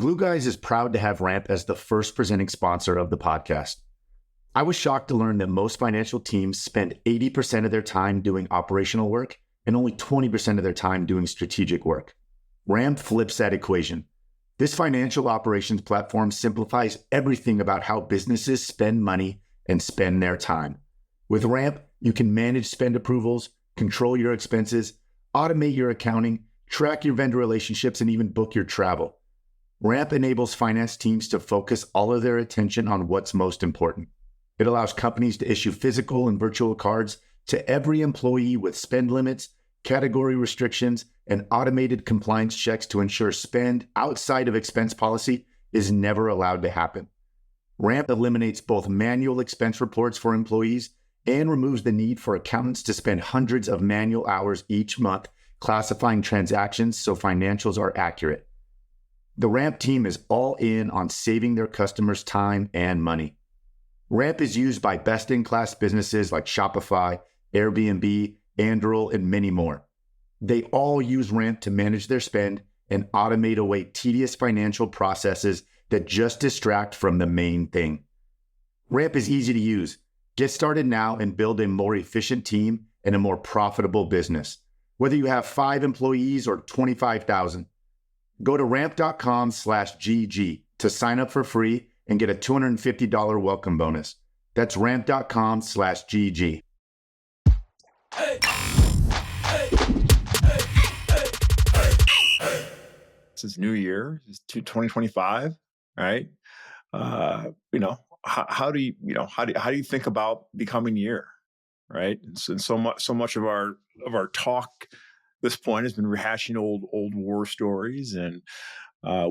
Blue Guys is proud to have Ramp as the first presenting sponsor of the podcast. I was shocked to learn that most financial teams spend 80% of their time doing operational work and only 20% of their time doing strategic work. Ramp flips that equation. This financial operations platform simplifies everything about how businesses spend money and spend their time. With Ramp, you can manage spend approvals, control your expenses, automate your accounting, track your vendor relationships, and even book your travel. Ramp enables finance teams to focus all of their attention on what's most important. It allows companies to issue physical and virtual cards to every employee with spend limits, category restrictions, and automated compliance checks to ensure spend outside of expense policy is never allowed to happen. Ramp eliminates both manual expense reports for employees and removes the need for accountants to spend hundreds of manual hours each month classifying transactions so financials are accurate. The Ramp team is all in on saving their customers time and money. Ramp is used by best-in-class businesses like Shopify, Airbnb, Anduril, and many more. They all use Ramp to manage their spend and automate away tedious financial processes that just distract from the main thing. Ramp is easy to use. Get started now and build a more efficient team and a more profitable business. Whether you have 5 employees or 25,000, go to ramp.com/GG to sign up for free and get a $250 welcome bonus. That's ramp.com/GG. Hey. This is new year, it's 2025, right? How do you think about the coming year, right? And so much of our talk at this point has been rehashing old war stories, and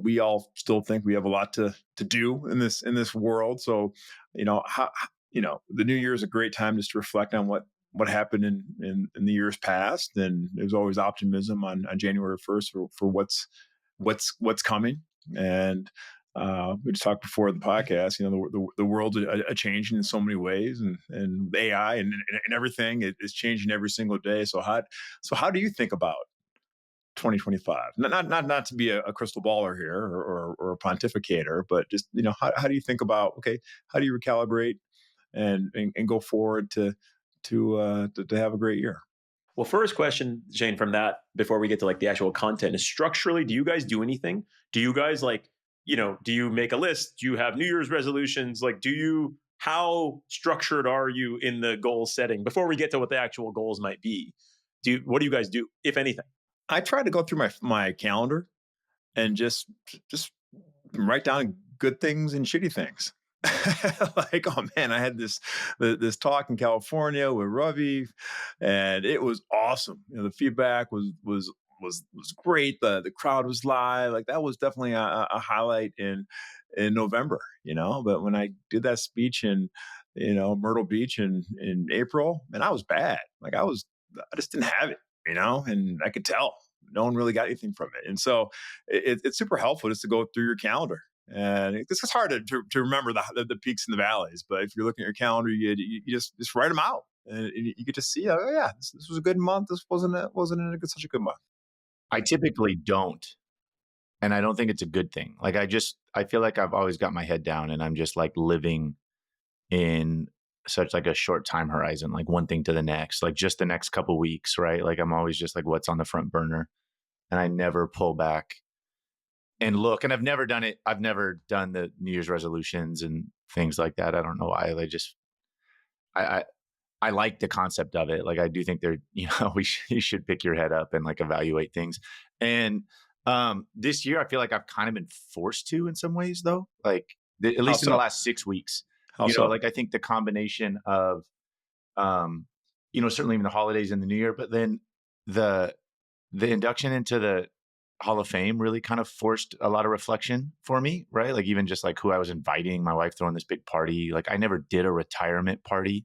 we all still think we have a lot to do in this world. So, the new year is a great time just to reflect on what happened in the years past, and there's always optimism on January 1st for what's coming. And we just talked before the podcast, the world's a changing in so many ways, and AI and everything is changing every single day. So how do you think about 2025? Not to be a crystal baller here or a pontificator, but just, how do you think about, okay, how do you recalibrate and go forward to have a great year? Well, first question, Shane, from that, before we get to like the actual content, is structurally, do you guys do anything? Do you guys do you make a list? Do you have New Year's resolutions? How structured are you in the goal setting before we get to what the actual goals might be? What do you guys do, if anything? I try to go through my calendar and just write down good things and shitty things. Like, oh man, I had this talk in California with Ravi, and it was awesome. The feedback was great. The crowd was live. Like, that was definitely a highlight in November. But when I did that speech in Myrtle Beach in April, man, I was bad. Like, I just didn't have it. And I could tell no one really got anything from it. And so it's super helpful just to go through your calendar. And it's hard to remember the peaks and the valleys, but if you're looking at your calendar, you just write them out, and you get to see, oh yeah, this was a good month. This wasn't such a good month. I typically don't, and I don't think it's a good thing. Like, I feel like I've always got my head down, and I'm just like living in such like a short time horizon, like one thing to the next, like just the next couple weeks, right? Like, I'm always just like, what's on the front burner, and I never pull back and look. And I've never done it. I've never done the New Year's resolutions and things like that. I don't know why. I like the concept of it. Like, I do think you should pick your head up and like evaluate things. And this year, I feel like I've kind of been forced to in some ways, though. Like, at least in the last 6 weeks. Like, I think the combination of, certainly even the holidays and the New Year, but then the induction into the Hall of Fame really kind of forced a lot of reflection for me, right? Like, even just like who I was inviting, my wife throwing this big party. Like, I never did a retirement party,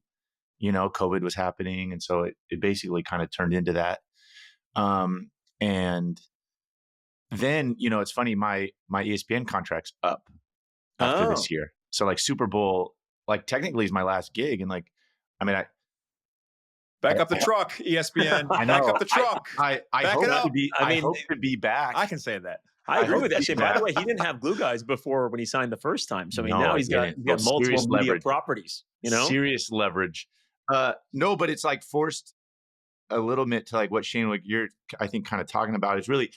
COVID was happening. And so it basically kind of turned into that. And then, it's funny, my ESPN contract's up after this year. So like Super Bowl, like technically is my last gig. And like, I mean, Back up the truck, ESPN. I know. Back up the truck. I hope to be back. I can say that. I agree with that, Shane. By the way, he didn't have glue guys before when he signed the first time. So I mean, No, now I he's got didn't. Well, multiple serious media leverage. properties. Serious leverage. No, but it's like forced a little bit to like what Shane, like you're, I think, kind of talking about is really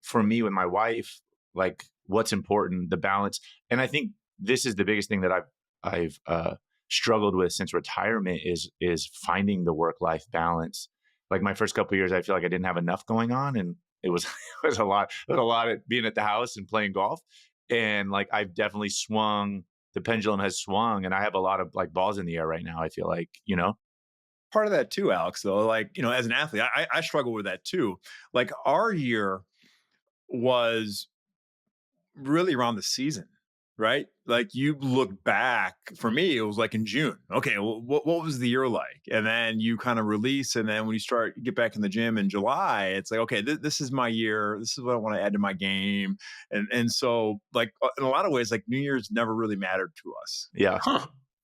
for me with my wife, like what's important, the balance. And I think this is the biggest thing that I've struggled with since retirement is finding the work-life balance. Like my first couple of years, I feel like I didn't have enough going on, and it was it was a lot of being at the house and playing golf. And like I've definitely swung, the pendulum has swung, and I have a lot of like balls in the air right now. I feel like, Part of that too, Alex, though, like, as an athlete, I struggle with that too. Like our year was really around the season, right? Like you look back, for me, it was like in June. Okay, well, what was the year like? And then you kind of release, and then when you get back in the gym in July, it's like, okay, this is my year. This is what I want to add to my game, and so like in a lot of ways, like New Year's never really mattered to us. Yeah.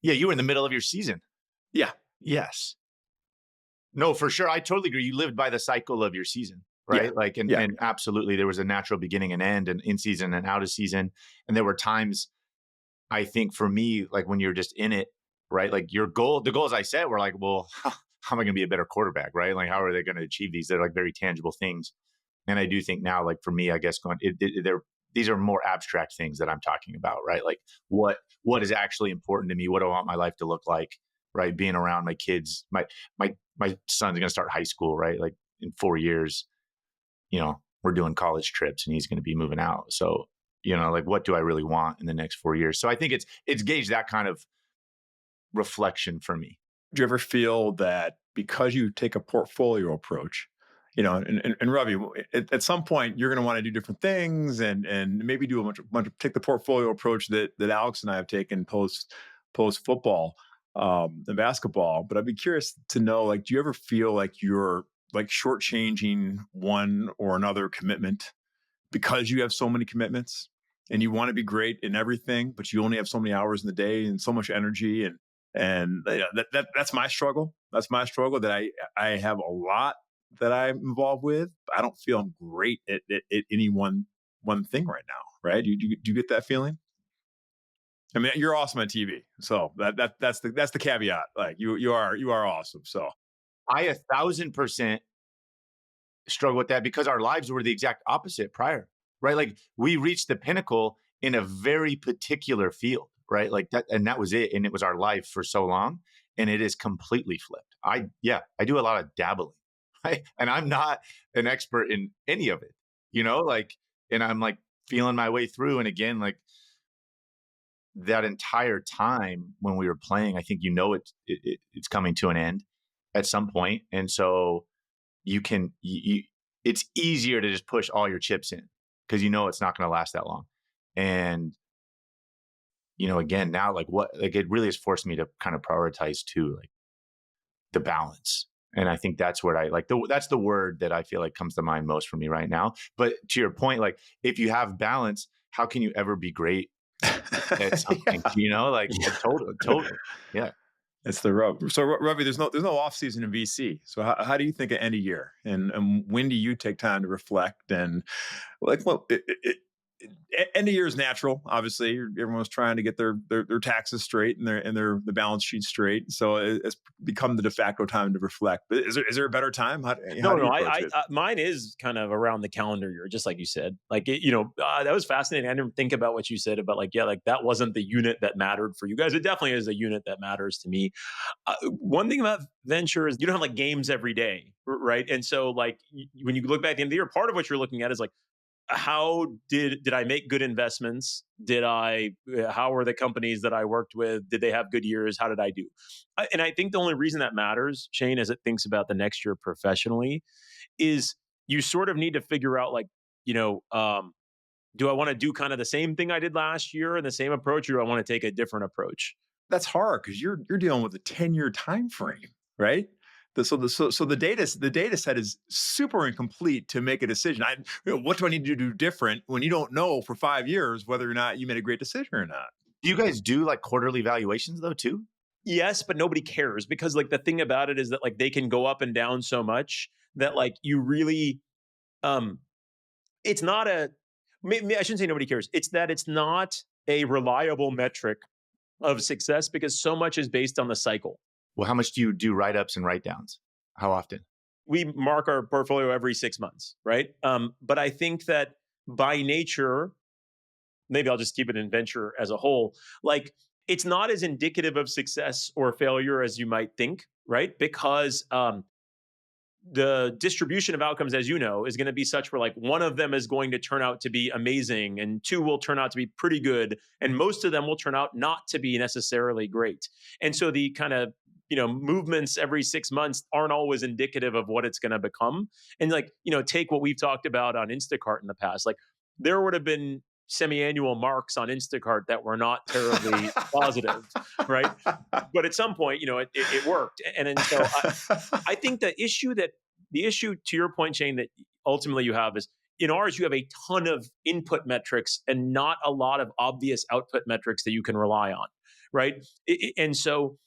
Yeah, you were in the middle of your season. Yeah. Yes. No, for sure. I totally agree. You lived by the cycle of your season, right? Yeah. Like, and absolutely, there was a natural beginning and end, and in season and out of season. And there were times, I think, for me, like when you're just in it, right? Like the goals I set were like, well, how am I going to be a better quarterback, right? Like, how are they going to achieve these? They're like very tangible things. And I do think now, like for me, I guess these are more abstract things that I'm talking about, right? Like what is actually important to me? What do I want my life to look like? Right? Being around my kids, my son's going to start high school, right? Like in 4 years, we're doing college trips and he's going to be moving out. So, like what do I really want in the next 4 years? So I think it's gauged that kind of reflection for me. Do you ever feel that because you take a portfolio approach, and Ravi, at some point you're going to want to do different things and maybe do a bunch of take the portfolio approach that Alex and I have taken post football and basketball. But I'd be curious to know, like, do you ever feel like you're like shortchanging one or another commitment because you have so many commitments and you want to be great in everything, but you only have so many hours in the day and so much energy and that's my struggle. That's my struggle, that I have a lot that I'm involved with. But I don't feel I'm great at any one thing right now. Right? Do you get that feeling? I mean, you're awesome on TV, so that's the caveat. Like you are awesome. So I 1,000% struggle with that because our lives were the exact opposite prior, right? Like we reached the pinnacle in a very particular field, right? Like that, and that was it. And it was our life for so long, and it is completely flipped. I do a lot of dabbling, right? And I'm not an expert in any of it, like, and I'm like feeling my way through. And again, like that entire time when we were playing, I think, it's coming to an end at some point. And so it's easier to just push all your chips in because it's not going to last that long. And again, now it really has forced me to kind of prioritize too, like the balance. And I think that's what that's the word that I feel like comes to mind most for me right now. But to your point, like if you have balance, how can you ever be great at something? Like totally. Yeah. it's the rub. So Ravi, there's no off season in VC. So how do you think of end of year, and when do you take time to reflect and like, well, end of year is natural. Obviously, everyone's trying to get their taxes straight and their the balance sheet straight. So it's become the de facto time to reflect. But is there a better time? How do you approach it? Mine is kind of around the calendar year, just like you said. Like that was fascinating. I didn't think about what you said about like that wasn't the unit that mattered for you guys. It definitely is a unit that matters to me. One thing about venture is you don't have like games every day, right? And so like when you look back at the end of the year, part of what you're looking at is like, how did I make good investments? How were the companies that I worked with? Did they have good years? How did I do? And I think the only reason that matters, Shane, as it thinks about the next year professionally, is you sort of need to figure out like, do I want to do kind of the same thing I did last year and the same approach, or do I want to take a different approach? That's hard because you're dealing with a 10-year time frame, right? So the data set is super incomplete to make a decision. What do I need to do different when you don't know for 5 years whether or not you made a great decision or not? Do you guys do like quarterly valuations though too? Yes, but nobody cares because like the thing about it is that like they can go up and down so much that like you really, it's not I shouldn't say nobody cares. It's that it's not a reliable metric of success because so much is based on the cycle. Well, how much do you do write-ups and write-downs? How often? We mark our portfolio every 6 months, right? But I think that by nature, maybe I'll just keep it in venture as a whole, like it's not as indicative of success or failure as you might think, right? Because the distribution of outcomes, as you know, is going to be such where like one of them is going to turn out to be amazing and two will turn out to be pretty good. And most of them will turn out not to be necessarily great. And so the kind of, movements every 6 months aren't always indicative of what it's going to become. And like, take what we've talked about on Instacart in the past. Like there would have been semi-annual marks on Instacart that were not terribly positive, right? But at some point, it worked. And so I think the issue to your point, Shane, that ultimately you have is in ours, you have a ton of input metrics and not a lot of obvious output metrics that you can rely on, right? And so,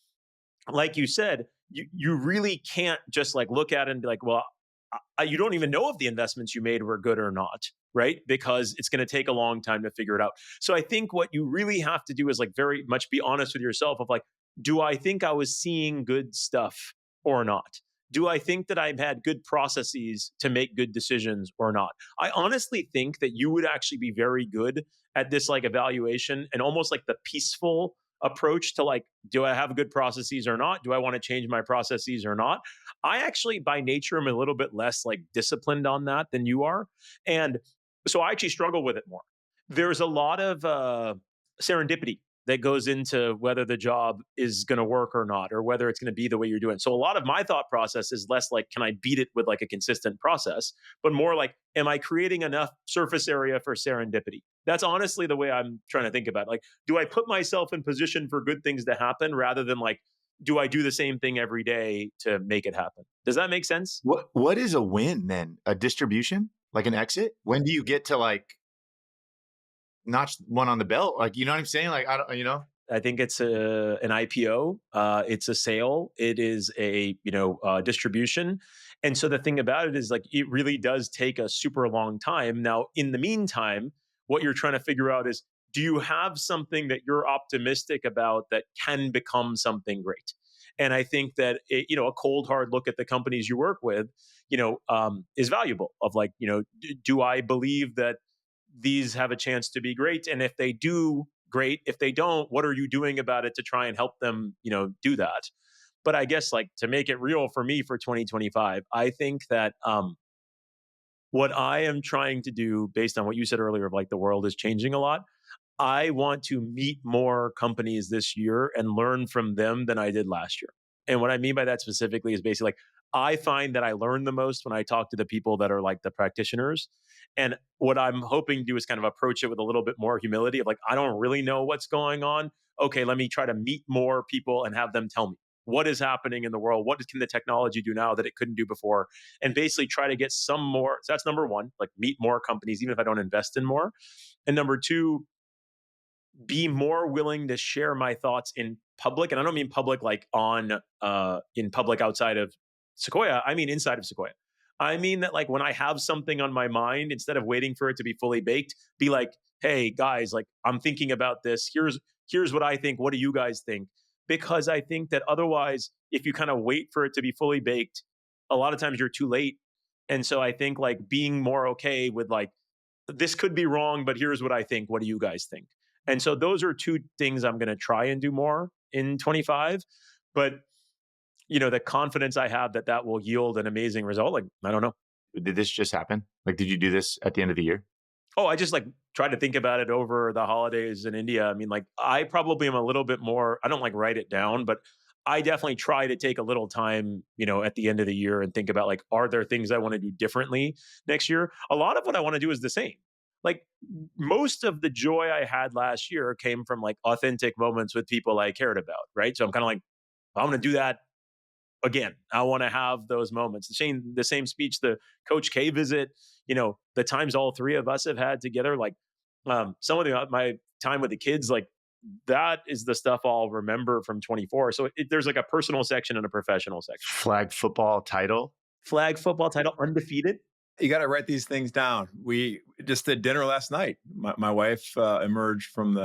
like you said, you really can't just like look at it and be like, well, you don't even know if the investments you made were good or not, right? Because it's going to take a long time to figure it out. So I think what you really have to do is like very much be honest with yourself of like, do I think I was seeing good stuff or not? Do I think that I've had good processes to make good decisions or not? I honestly think that you would actually be very good at this like evaluation and almost like the peaceful approach to like, do I have good processes or not? Do I want to change my processes or not? I actually, by nature, am a little bit less like disciplined on that than you are. And so I actually struggle with it more. There's a lot of serendipity that goes into whether the job is going to work or not, or whether it's going to be the way you're doing. So a lot of my thought process is less like, can I beat it with like a consistent process, but more like, am I creating enough surface area for serendipity? That's honestly the way I'm trying to think about it. Like, do I put myself in position for good things to happen rather than like, do I do the same thing every day to make it happen? Does that make sense? What is a win then? A distribution? Like an exit? When do you get to like notch one on the belt? Like, you know what I'm saying? Like, I don't. I think it's an IPO. It's a sale. It is a distribution. And so the thing about it is like it really does take a super long time. Now, in the meantime, what you're trying to figure out is, do you have something that you're optimistic about that can become something great? And I think that a cold hard look at the companies you work with, is valuable. Of like, do I believe that these have a chance to be great? And if they do, great. If they don't, what are you doing about it to try and help them, do that? But I guess like to make it real for me for 2025, I think that what I am trying to do based on what you said earlier of like the world is changing a lot. I want to meet more companies this year and learn from them than I did last year. And what I mean by that specifically is basically like, I find that I learn the most when I talk to the people that are like the practitioners. And what I'm hoping to do is kind of approach it with a little bit more humility of like, I don't really know what's going on. Okay, let me try to meet more people and have them tell me what is happening in the world. What can the technology do now that it couldn't do before? And basically try to get some more. So that's number one, like meet more companies, even if I don't invest in more. And number two, be more willing to share my thoughts in public. And I don't mean public like on in public outside of Sequoia. I mean inside of Sequoia. I mean that like when I have something on my mind, instead of waiting for it to be fully baked, be like, hey guys, like I'm thinking about this. Here's what I think. What do you guys think? Because I think that otherwise, if you kind of wait for it to be fully baked, a lot of times you're too late. And so I think like being more okay with like, this could be wrong, but here's what I think. What do you guys think? And so those are two things I'm going to try and do more in 25. But, the confidence I have that that will yield an amazing result, like, I don't know. Did this just happen? Like, did you do this at the end of the year? Oh, I just like try to think about it over the holidays in India. I mean, like, I probably am a little bit more, I don't like write it down, but I definitely try to take a little time, at the end of the year and think about like, are there things I want to do differently next year? A lot of what I want to do is the same. Like most of the joy I had last year came from like authentic moments with people I cared about, right? So I'm kind of like, I'm going to do that again. I want to have those moments. The same speech, the Coach K visit, the times all three of us have had together, like some of my time with the kids, like that is the stuff I'll remember from 24. So there's like a personal section and a professional section. Flag football title. Flag football title, undefeated. You got to write these things down. We just did dinner last night. My wife emerged from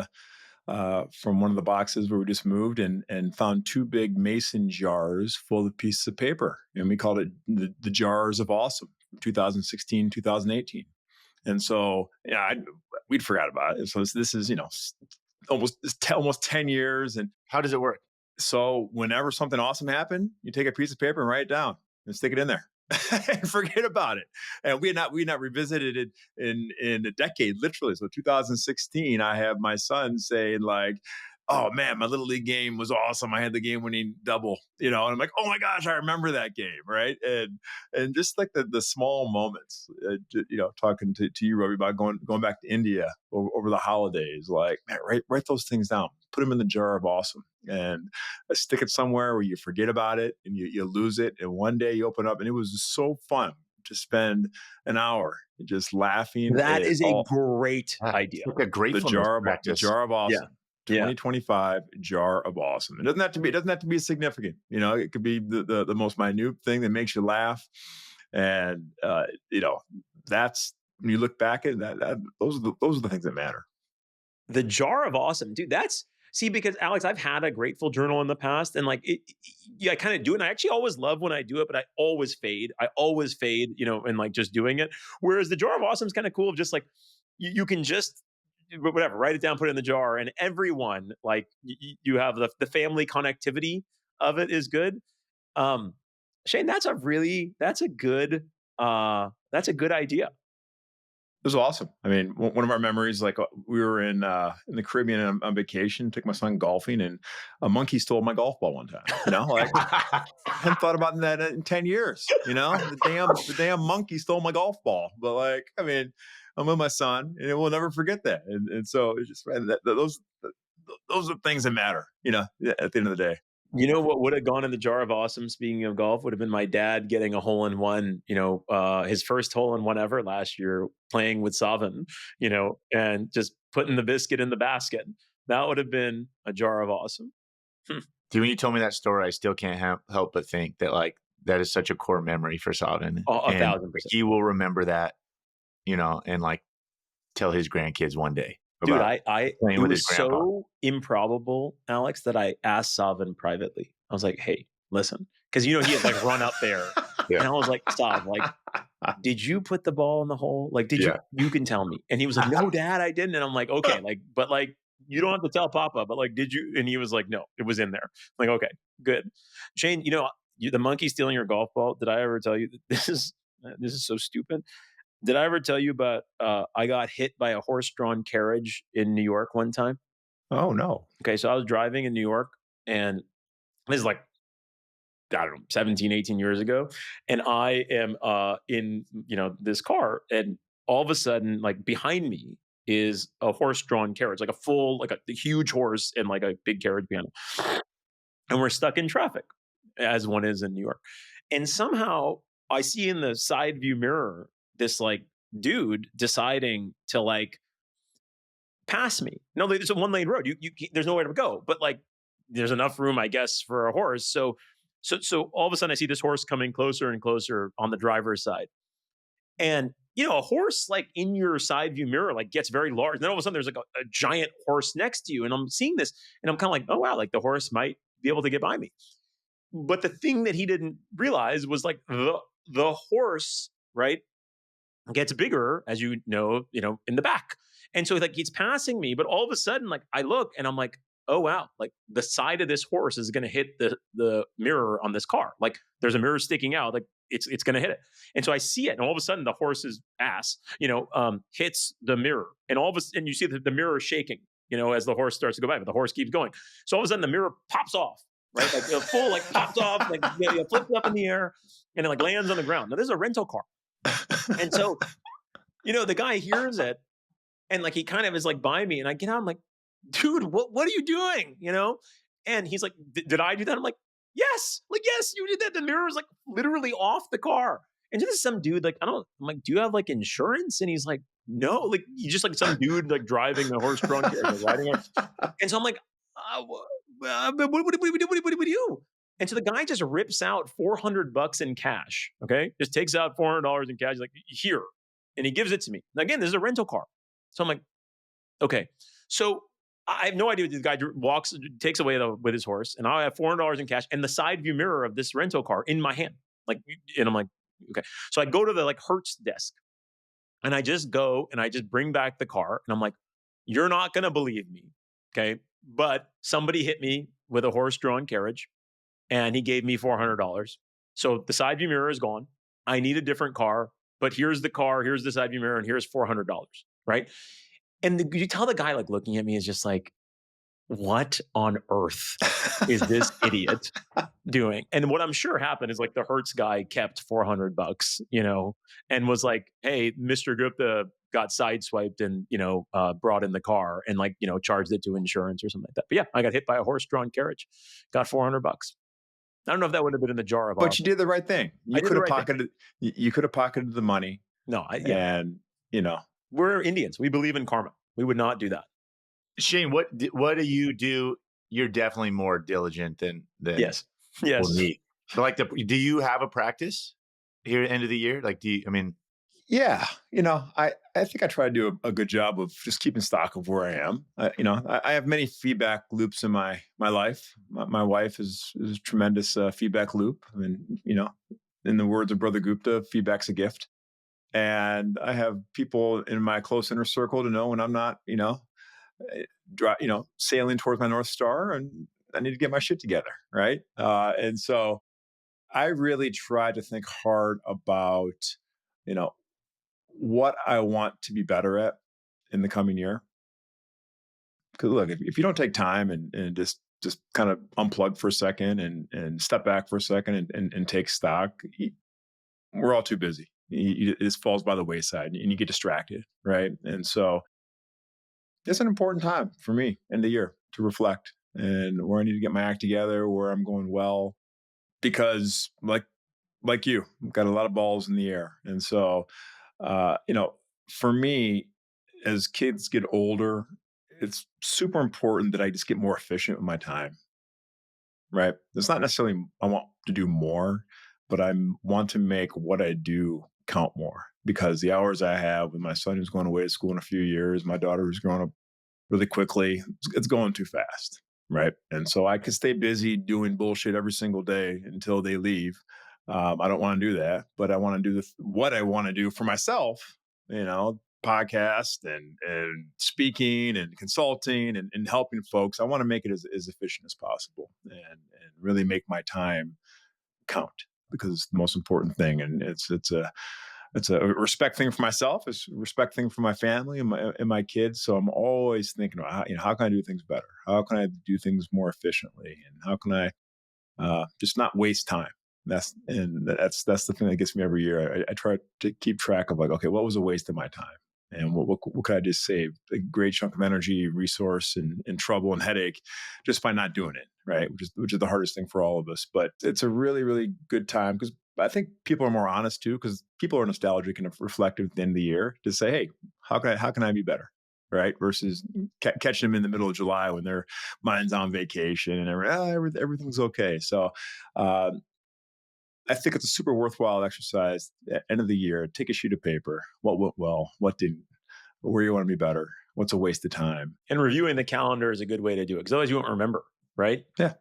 one of the boxes where we just moved and found two big mason jars full of pieces of paper. And we called it the jars of awesome, 2016, 2018. And so, yeah, we'd forgot about it. So this is, almost 10 years. And How does it work? so whenever something awesome happened, you take a piece of paper and write it down and stick it in there and forget about it. And we had not revisited it in a decade, literally. So 2016, I have my son saying like, "Oh man, my little league game was awesome. I had the game winning double," and I'm like, "Oh my gosh, I remember that game." Right. And just like the small moments, talking to you, Ravi, about going back to India over the holidays, like, man, write those things down, put them in the jar of awesome, and stick it somewhere where you forget about it and you lose it. And one day you open up and it was so fun to spend an hour just laughing. That is a all great Yeah, idea. it's like a gratefulness the practice. jar of awesome. Yeah. Yeah. 2025 jar of awesome. It doesn't have to be significant. It could be the most minute thing that makes you laugh. And that's when you look back at that, those are the things that matter. The jar of awesome, dude. Because Alex, I've had a grateful journal in the past, and like I kind of do it. And I actually always love when I do it, but I always fade. And like just doing it. Whereas the jar of awesome is kind of cool. Just like you can just whatever, write it down, put it in the jar, and everyone like you have the family connectivity of it is good. Um, Shane, that's a good idea. It was awesome. I mean, one of our memories, like we were in the Caribbean on vacation, took my son golfing, and a monkey stole my golf ball one time. Like I hadn't thought about that in 10 years. The damn monkey stole my golf ball. But like, I mean, I'm with my son, and we'll never forget that. And so it's just those are things that matter. At the end of the day. You know what would have gone in the jar of awesome, speaking of golf, would have been my dad getting a hole in one, his first hole in one ever last year, playing with Savin, and just putting the biscuit in the basket. That would have been a jar of awesome. Dude, when you told me that story, I still can't help but think that like that is such a core memory for Savin. 1,000%. He will remember that, and like tell his grandkids one day. Dude, it was so improbable, Alex, that I asked Savin privately. I was like, "Hey, listen," because he had like run up there, and I was like, "Sav, like, did you put the ball in the hole? Like, did you? You can tell me." And he was like, "No, Dad, I didn't." And I'm like, "Okay, like, but like, you don't have to tell Papa, but like, did you?" And he was like, "No, it was in there." I'm like, okay, good. Shane, the monkey stealing your golf ball. Did I ever tell you that this is so stupid? Did I ever tell you about I got hit by a horse-drawn carriage in New York one time? Oh, no. Okay, so I was driving in New York, and this is like, I don't know, 17, 18 years ago. And I am in, this car, and all of a sudden, like behind me is a horse-drawn carriage, like a huge horse and like a big carriage behind him. And we're stuck in traffic, as one is in New York. And somehow I see in the side view mirror this like dude deciding to like pass me. No, there's a 1-lane road. You there's nowhere to go, but like there's enough room, I guess, for a horse. So all of a sudden I see this horse coming closer and closer on the driver's side. And a horse like in your side view mirror like gets very large. And then all of a sudden there's like a giant horse next to you. And I'm seeing this and I'm kind of like, oh wow, like the horse might be able to get by me. But the thing that he didn't realize was like the horse, right, gets bigger, as in the back. And so like it's passing me, but all of a sudden, like I look and I'm like, oh wow, like the side of this horse is gonna hit the mirror on this car. Like there's a mirror sticking out, like it's gonna hit it. And so I see it, and all of a sudden the horse's ass, hits the mirror. And and you see the mirror shaking, as the horse starts to go by, but the horse keeps going. So all of a sudden the mirror pops off, right? Like full like pops off, like flips up in the air, and it like lands on the ground. Now this is a rental car. And so, the guy hears it and like he kind of is like by me, and I get out, I'm like, dude, what are you doing? And he's like, did I do that? I'm like, yes, you did that. The mirror is like literally off the car. And this is some dude, like, I'm like, do you have like insurance? And he's like, no, like he's just like some dude like driving the horse-drawn carriage, riding it. And so I'm like, what do we do? And so the guy just rips out $400 in cash. Okay. Just takes out $400 in cash. He's like, here. And he gives it to me. Now, again, this is a rental car. So I'm like, okay. So I have no idea what this guy takes away with his horse. And I have $400 in cash and the side view mirror of this rental car in my hand. And I'm like, okay. So I go to the Hertz desk and I just go and I just bring back the car. And I'm like, you're not going to believe me. Okay. But somebody hit me with a horse-drawn carriage and he gave me $400. So the side view mirror is gone. I need a different car, but here's the car, here's the side view mirror, and here's $400, right? And you tell the guy looking at me is just like, what on earth is this idiot doing? And what I'm sure happened is the Hertz guy kept $400, and was like, hey, Mr. Gupta got sideswiped and, brought in the car and charged it to insurance or something like that. But yeah, I got hit by a horse-drawn carriage, got $400. I don't know if that would have been in the jar of But you did the right thing. You could have pocketed. You could have pocketed the money. No, and we're Indians. We believe in karma. We would not do that. Shane, what do you do? You're definitely more diligent than yes. me. So do you have a practice here at the end of the year? Yeah, I think I try to do a good job of just keeping stock of where I am. I have many feedback loops in my life. My wife is a tremendous feedback loop. I mean, in the words of Brother Gupta, feedback's a gift. And I have people in my close inner circle to know when I'm not, sailing towards my North Star and I need to get my shit together, right? And so I really try to think hard about, what I want to be better at in the coming year. Because look, if you don't take time and just kind of unplug for a second and step back for a second and take stock, we're all too busy. It just falls by the wayside and you get distracted, right? And so it's an important time for me in the year to reflect and where I need to get my act together, where I'm going well, because like you, I've got a lot of balls in the air. And so, for me, as kids get older, it's super important that I just get more efficient with my time, right? It's not necessarily I want to do more, but I want to make what I do count more because the hours I have with my son who's going away to school in a few years, my daughter who's growing up really quickly, it's going too fast, right? And so I could stay busy doing bullshit every single day until they leave. I don't want to do that, but I want to do what I want to do for myself, podcast and speaking and consulting and helping folks. I want to make it as efficient as possible and really make my time count because it's the most important thing. And it's a respect thing for myself. It's a respect thing for my family and my kids. So I'm always thinking about how can I do things better? How can I do things more efficiently? And how can I just not waste time? That's the thing that gets me every year. I try to keep track of okay, what was a waste of my time? And what could I just save? A great chunk of energy, resource, and trouble and headache just by not doing it, right? Which is the hardest thing for all of us. But it's a really, really good time because I think people are more honest too, because people are nostalgic and reflective at the end of the year to say, hey, how can I be better? Right. Versus catching them in the middle of July when their mind's on vacation and everything's okay. So I think it's a super worthwhile exercise at the end of the year. Take a sheet of paper. What went well? What didn't? Where you want to be better? What's a waste of time? And reviewing the calendar is a good way to do it because otherwise you won't remember, right? Yeah.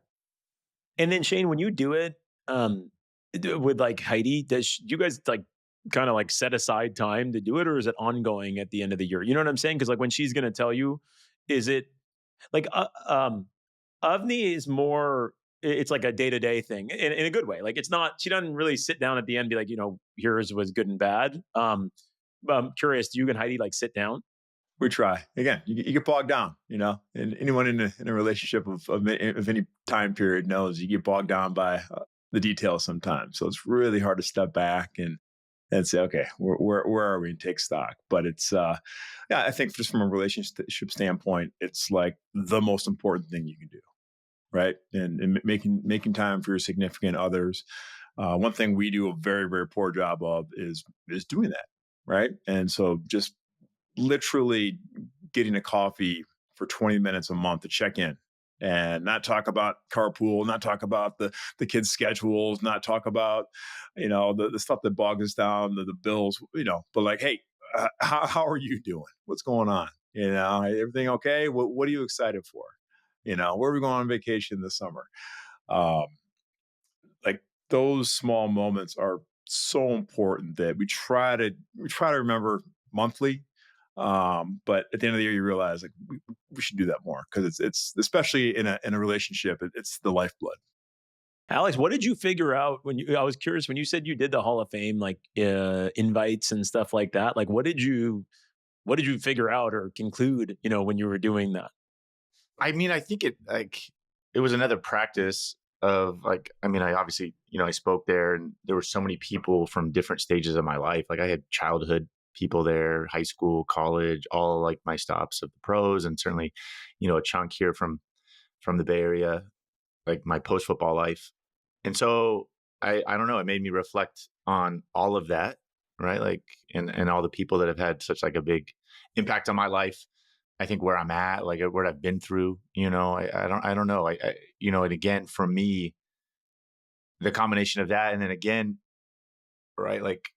And then Shane, when you do it with Heidi, do you guys kind of set aside time to do it, or is it ongoing at the end of the year? You know what I'm saying? Because when she's going to tell you, is it Avni is more? It's like a day-to-day thing in a good way. It's not, she doesn't really sit down at the end and be here's was good and bad. I'm curious, do you and Heidi sit down? We try. Again, you get bogged down, and anyone in a relationship of any time period knows you get bogged down by the details sometimes. So it's really hard to step back and say, okay, where are we, and take stock. But it's, I think just from a relationship standpoint, it's the most important thing you can do. Right. And making time for your significant others. One thing we do a very, very poor job of is doing that. Right. And so just literally getting a coffee for 20 minutes a month to check in and not talk about carpool, not talk about the kids' schedules, not talk about, the stuff that bogs us down, the bills, but like, hey, how are you doing? What's going on? Everything okay? What are you excited for? Where are we going on vacation this summer? Um, like those small moments are so important that we try to remember monthly. But at the end of the year, you realize like we should do that more, because it's especially in a relationship, it's the lifeblood. Alex, what did you figure out I was curious when you said you did the Hall of Fame, like invites and stuff like that. Like, what did you figure out or conclude, when you were doing that? I mean, I think it was another practice of like, I mean, I obviously, I spoke there and there were so many people from different stages of my life. Like I had childhood people there, high school, college, all like my stops of the pros, and certainly, a chunk here from the Bay Area, like my post football life. And so I don't know, it made me reflect on all of that, right? Like and all the people that have had such like a big impact on my life. I think where I'm at, like what I've been through, I don't know. And again, for me, the combination of that, and then again, right, like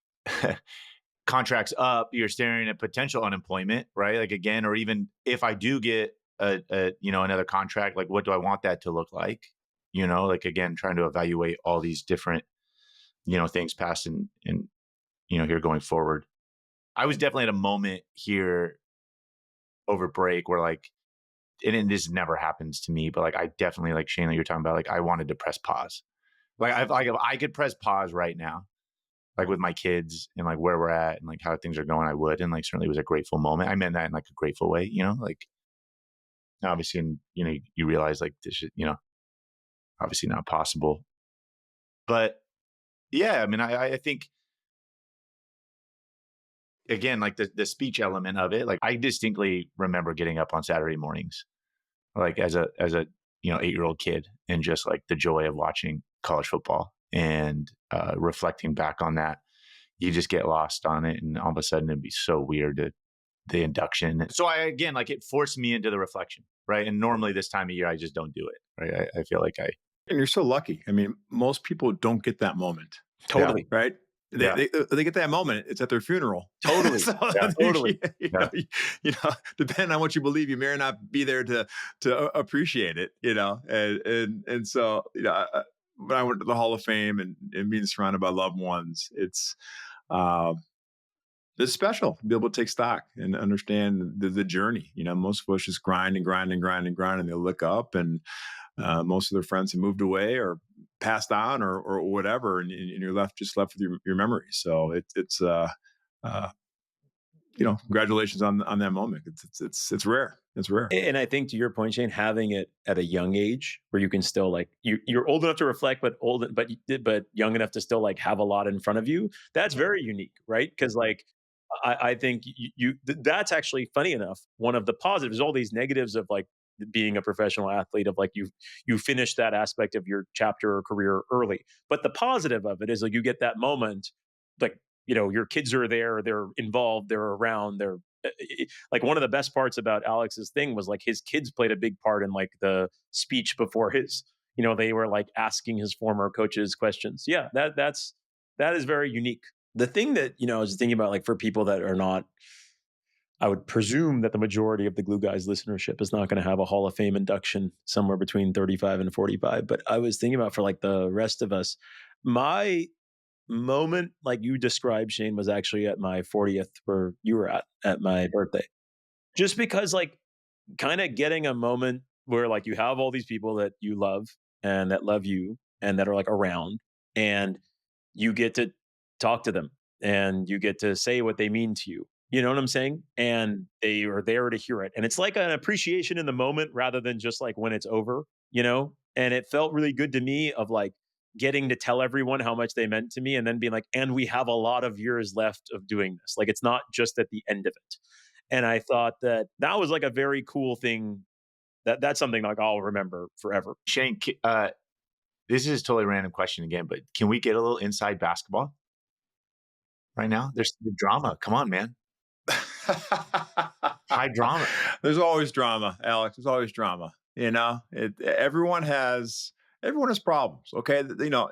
contracts up, you're staring at potential unemployment, right? Like again, or even if I do get another contract, like what do I want that to look like? Like again, trying to evaluate all these different, things past and here going forward. I was definitely at a moment here over break where like, and this never happens to me, but like I definitely, like Shane, that you're talking about, like I wanted to press pause. Like if I could press pause right now, like with my kids and like where we're at and like how things are going, I would. And like certainly it was a grateful moment. I meant that in like a grateful way, like obviously, and you realize like this is, obviously not possible. But yeah, I mean, I think again, like the speech element of it, like I distinctly remember getting up on Saturday mornings, like as a 8-year-old kid, and just like the joy of watching college football and reflecting back on that. You just get lost on it, and all of a sudden it'd be so weird to the induction. So I again, like it forced me into the reflection, right? And normally this time of year I just don't do it, right? I feel like And you're so lucky. I mean, most people don't get that moment, yeah, Totally. right? They, yeah, they they get that moment. It's at their funeral. Totally. So yeah, Totally. yeah. depending on what you believe, you may or not be there to appreciate it. And so when I went to the Hall of Fame and being surrounded by loved ones, um, it's special to be able to take stock and understand the journey. Most of us just grind and grind and grind and grind, and they look up, and most of their friends have moved away or passed on or whatever, and you're left with your memories. So uh, congratulations on that moment. It's rare. It's rare. And I think to your point, Shane, having it at a young age where you can still like you're old enough to reflect, but young enough to still like have a lot in front of you. That's very unique, right? Because like I think that's actually funny enough. One of the positives, all these negatives of like being a professional athlete, of like you finish that aspect of your chapter or career early. But the positive of it is like you get that moment, like your kids are there, they're involved, they're around, they're like one of the best parts about Alex's thing was like his kids played a big part in like the speech before his. They were like asking his former coaches questions. Yeah, that is very unique. The thing that I was thinking about, like for people that are not, I would presume that the majority of the Glue Guys listenership is not going to have a Hall of Fame induction somewhere between 35 and 45. But I was thinking about for like the rest of us, my moment, like you described, Shane, was actually at my 40th, where you were at my birthday. Just because, like, kind of getting a moment where, like, you have all these people that you love and that love you and that are like around, and you get to talk to them and you get to say what they mean to you. You know what I'm saying? And they are there to hear it. And it's like an appreciation in the moment rather than just like when it's over. And it felt really good to me of like getting to tell everyone how much they meant to me and then being like, and we have a lot of years left of doing this. Like it's not just at the end of it. And I thought that that was like a very cool thing. That's something like I'll remember forever. Shane, this is a totally random question again, but can we get a little inside basketball right now? There's the drama. Come on, man. High drama. There's always drama, Alex. There's always drama. Everyone has problems. Okay,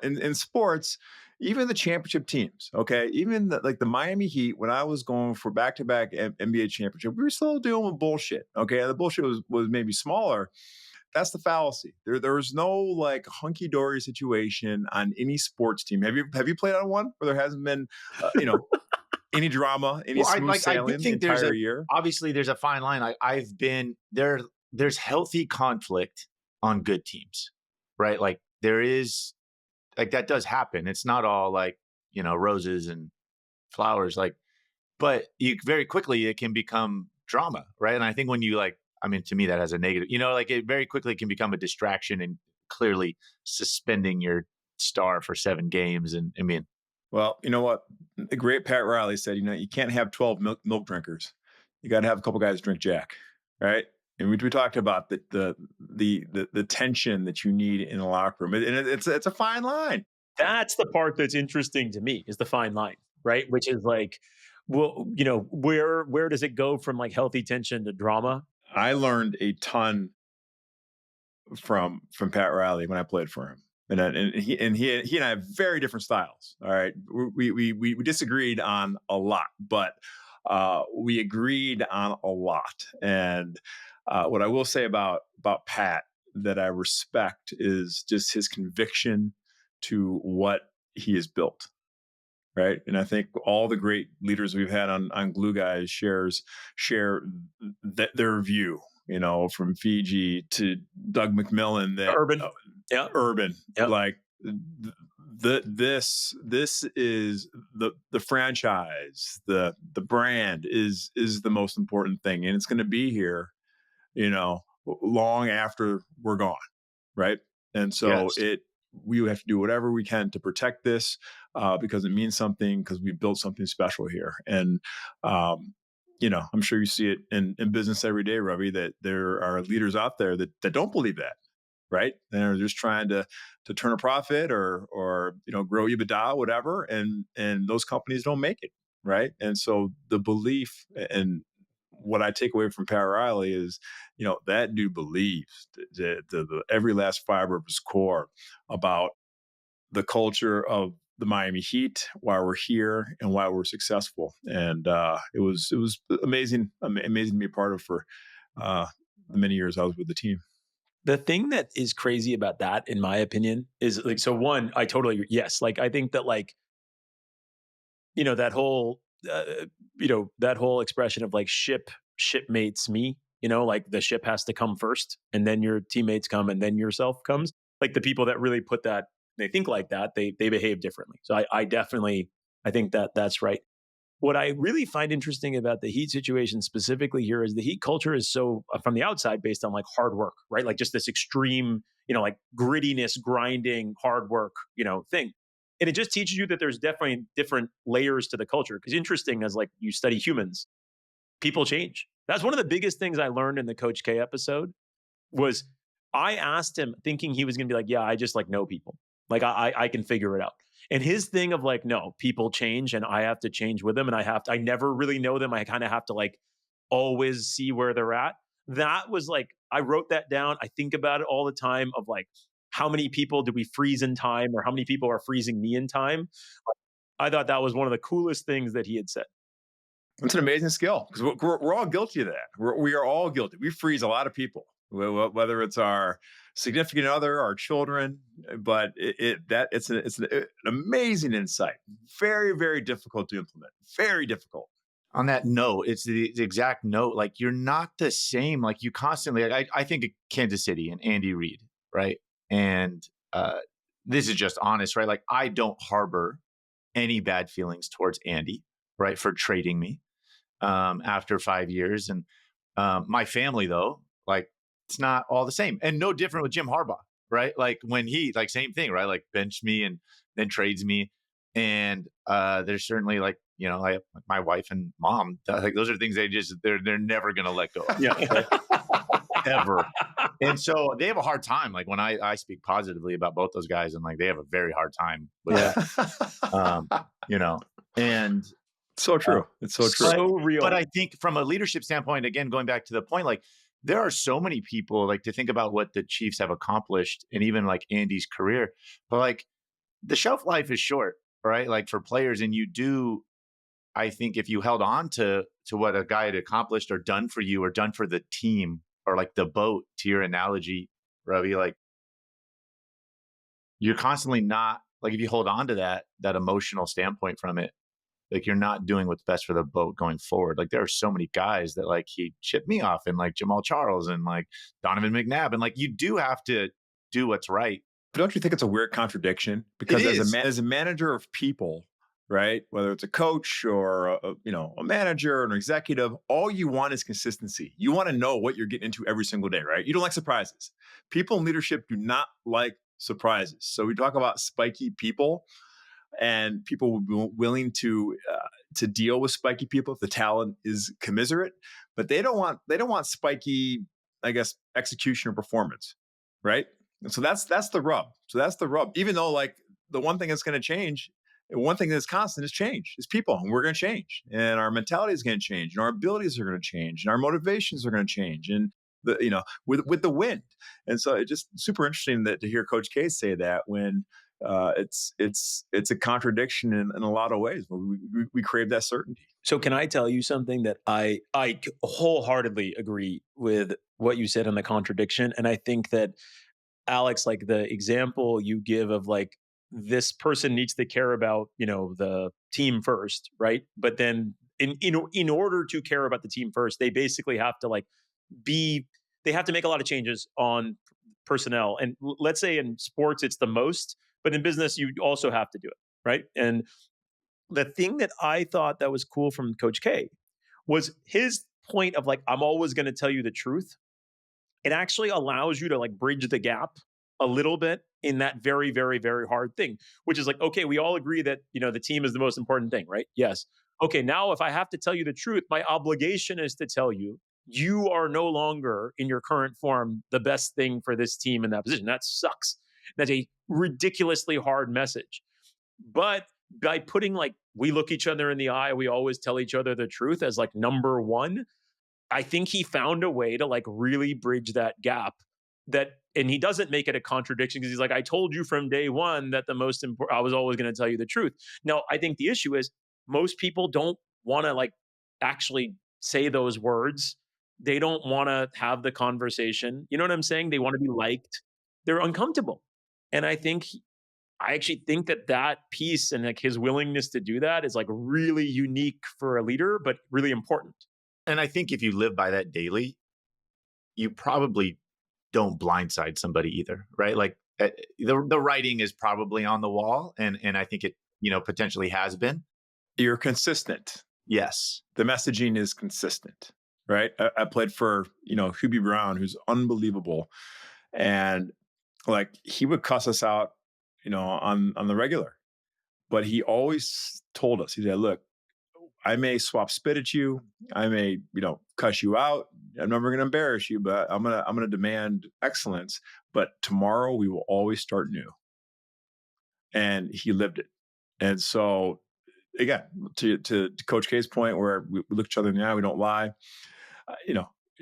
in sports, even the championship teams. Okay, even like the Miami Heat, when I was going for back-to-back NBA championship, we were still dealing with bullshit. Okay, the bullshit was maybe smaller. That's the fallacy. There was no like hunky dory situation on any sports team. Have you played on one where there hasn't been, any drama, any Well, smooth I do sailing the think there's entire year? obviously there's a fine line. I've been there. There's healthy conflict on good teams, right? Like there is, like that does happen. It's not all like, roses and flowers, like, but you very quickly, it can become drama, right? And I think when you like, I mean, to me, that has a negative, like it very quickly can become a distraction and clearly suspending your star for 7 games. And I mean, Well, you know what? The great Pat Riley said, you can't have 12 milk drinkers. You got to have a couple guys drink Jack, right? And we talked about the tension that you need in a locker room, and it's a fine line. That's the part that's interesting to me, is the fine line, right? Which is like, well, where does it go from like healthy tension to drama? I learned a ton from Pat Riley when I played for him. And he and I have very different styles. All right, we disagreed on a lot, but we agreed on a lot. And what I will say about Pat that I respect is just his conviction to what he has built. Right, and I think all the great leaders we've had on Glue Guys share their view. From Fiji to Doug McMillan, that Urban. Yeah. Urban, Yep. like this is the franchise, the brand is the most important thing, and it's going to be here, long after we're gone, right? And so yes. we have to do whatever we can to protect this, because it means something, because we built something special here. And I'm sure you see it in business every day, Ravi, that there are leaders out there that don't believe that, right? They're just trying to turn a profit or grow EBITDA, whatever, and those companies don't make it, right? And so the belief, and what I take away from Pat Riley is, that dude believes every last fiber of his core about the culture of the Miami Heat, why we're here and why we're successful. And it was amazing to be a part of for the many years I was with the team. The thing that is crazy about that, in my opinion, is like, so one, I totally agree. Yes. Like, I think that like, that whole, that whole expression of like shipmates me, like the ship has to come first and then your teammates come and then yourself comes. Like the people that really put that, they think like that, they behave differently. So I definitely, I think that that's right. What I really find interesting about the Heat situation specifically here is the Heat culture is so, from the outside, based on like hard work, right? Like just this extreme, like grittiness, grinding, hard work, thing. And it just teaches you that there's definitely different layers to the culture. Because interesting, as like you study humans, people change. That's one of the biggest things I learned in the Coach K episode. Was I asked him thinking he was going to be like, yeah, I just like know people. Like I can figure it out. And his thing of like, no, people change and I have to change with them. And I never really know them. I kind of have to like always see where they're at. That was like, I wrote that down. I think about it all the time of like, how many people do we freeze in time, or how many people are freezing me in time? I thought that was one of the coolest things that he had said. It's an amazing skill, because we're all guilty of that. We are all guilty. We freeze a lot of people, whether it's our significant other, our children. But it's an amazing insight. Very, very difficult to implement. Very difficult. On that note, it's the exact note. Like you're not the same. Like you constantly, like, I think of Kansas City and Andy Reid, right? And this is just honest, right? Like I don't harbor any bad feelings towards Andy, right, for trading me after 5 years. And my family, though, like it's not all the same, and no different with Jim Harbaugh, right? Like when he, like same thing, right? Like benched me and then trades me. And there's certainly like, like my wife and mom, like those are things they're never going to let go of. Yeah. Ever. And so they have a hard time. Like when I speak positively about both those guys, and like they have a very hard time with that. And so true. It's so true. So real. But I think from a leadership standpoint, again, going back to the point, like there are so many people, like, to think about what the Chiefs have accomplished and even like Andy's career, but like the shelf life is short, right? Like for players, and you do, I think if you held on to what a guy had accomplished or done for you or done for the team or like the boat, to your analogy, Ravi, like you're constantly not, like if you hold on to that emotional standpoint from it, like you're not doing what's best for the boat going forward. Like there are so many guys that like he chipped me off, and like Jamal Charles and like Donovan McNabb, and like you do have to do what's right. But don't you think it's a weird contradiction? Because as a manager of people, right? Whether it's a coach or a manager or an executive, all you want is consistency. You want to know what you're getting into every single day, right? You don't like surprises. People in leadership do not like surprises. So we talk about spiky people, and people will be willing to deal with spiky people if the talent is commiserate, but they don't want spiky, I guess, execution or performance, right? And so that's the rub. So that's the rub. Even though like the one thing that's going to change, one thing that's constant is change. Is people, and we're going to change, and our mentality is going to change, and our abilities are going to change, and our motivations are going to change, and with the wind. And so it's just super interesting to hear Coach K say that when it's a contradiction in a lot of ways. We crave that certainty. So can I tell you something that I wholeheartedly agree with what you said on the contradiction, and I think that Alex, like the example you give of like this person needs to care about the team first, right? But then in order to care about the team first, they basically have to they have to make a lot of changes on personnel. And let's say in sports it's the most, but in business you also have to do it, right? And the thing that I thought that was cool from Coach K was his point of like, I'm always going to tell you the truth. It actually allows you to like bridge the gap a little bit in that very, very, very hard thing, which is like, okay, we all agree that, the team is the most important thing, right? Yes. Okay. Now, if I have to tell you the truth, my obligation is to tell you, you are no longer in your current form the best thing for this team in that position. That sucks. That's a ridiculously hard message. But by putting like, we look each other in the eye, we always tell each other the truth as like number one, I think he found a way to like really bridge that gap and he doesn't make it a contradiction because he's like, I told you from day one that the most important, I was always going to tell you the truth. Now, I think the issue is most people don't want to like actually say those words. They don't want to have the conversation. You know what I'm saying? They want to be liked. They're uncomfortable. And I actually think that piece and like his willingness to do that is like really unique for a leader, but really important. And I think if you live by that daily, you probably don't blindside somebody either, right? Like the writing is probably on the wall, and I think it potentially has been. You're consistent. Yes, the messaging is consistent, right? I played for Hubie Brown, who's unbelievable, and like he would cuss us out, on the regular, but he always told us, he said, "Look, I may swap spit at you. I may, cuss you out. I'm never going to embarrass you, but I'm going to demand excellence. But tomorrow we will always start new." And he lived it. And so, again, to Coach K's point, where we look each other in the eye, we don't lie.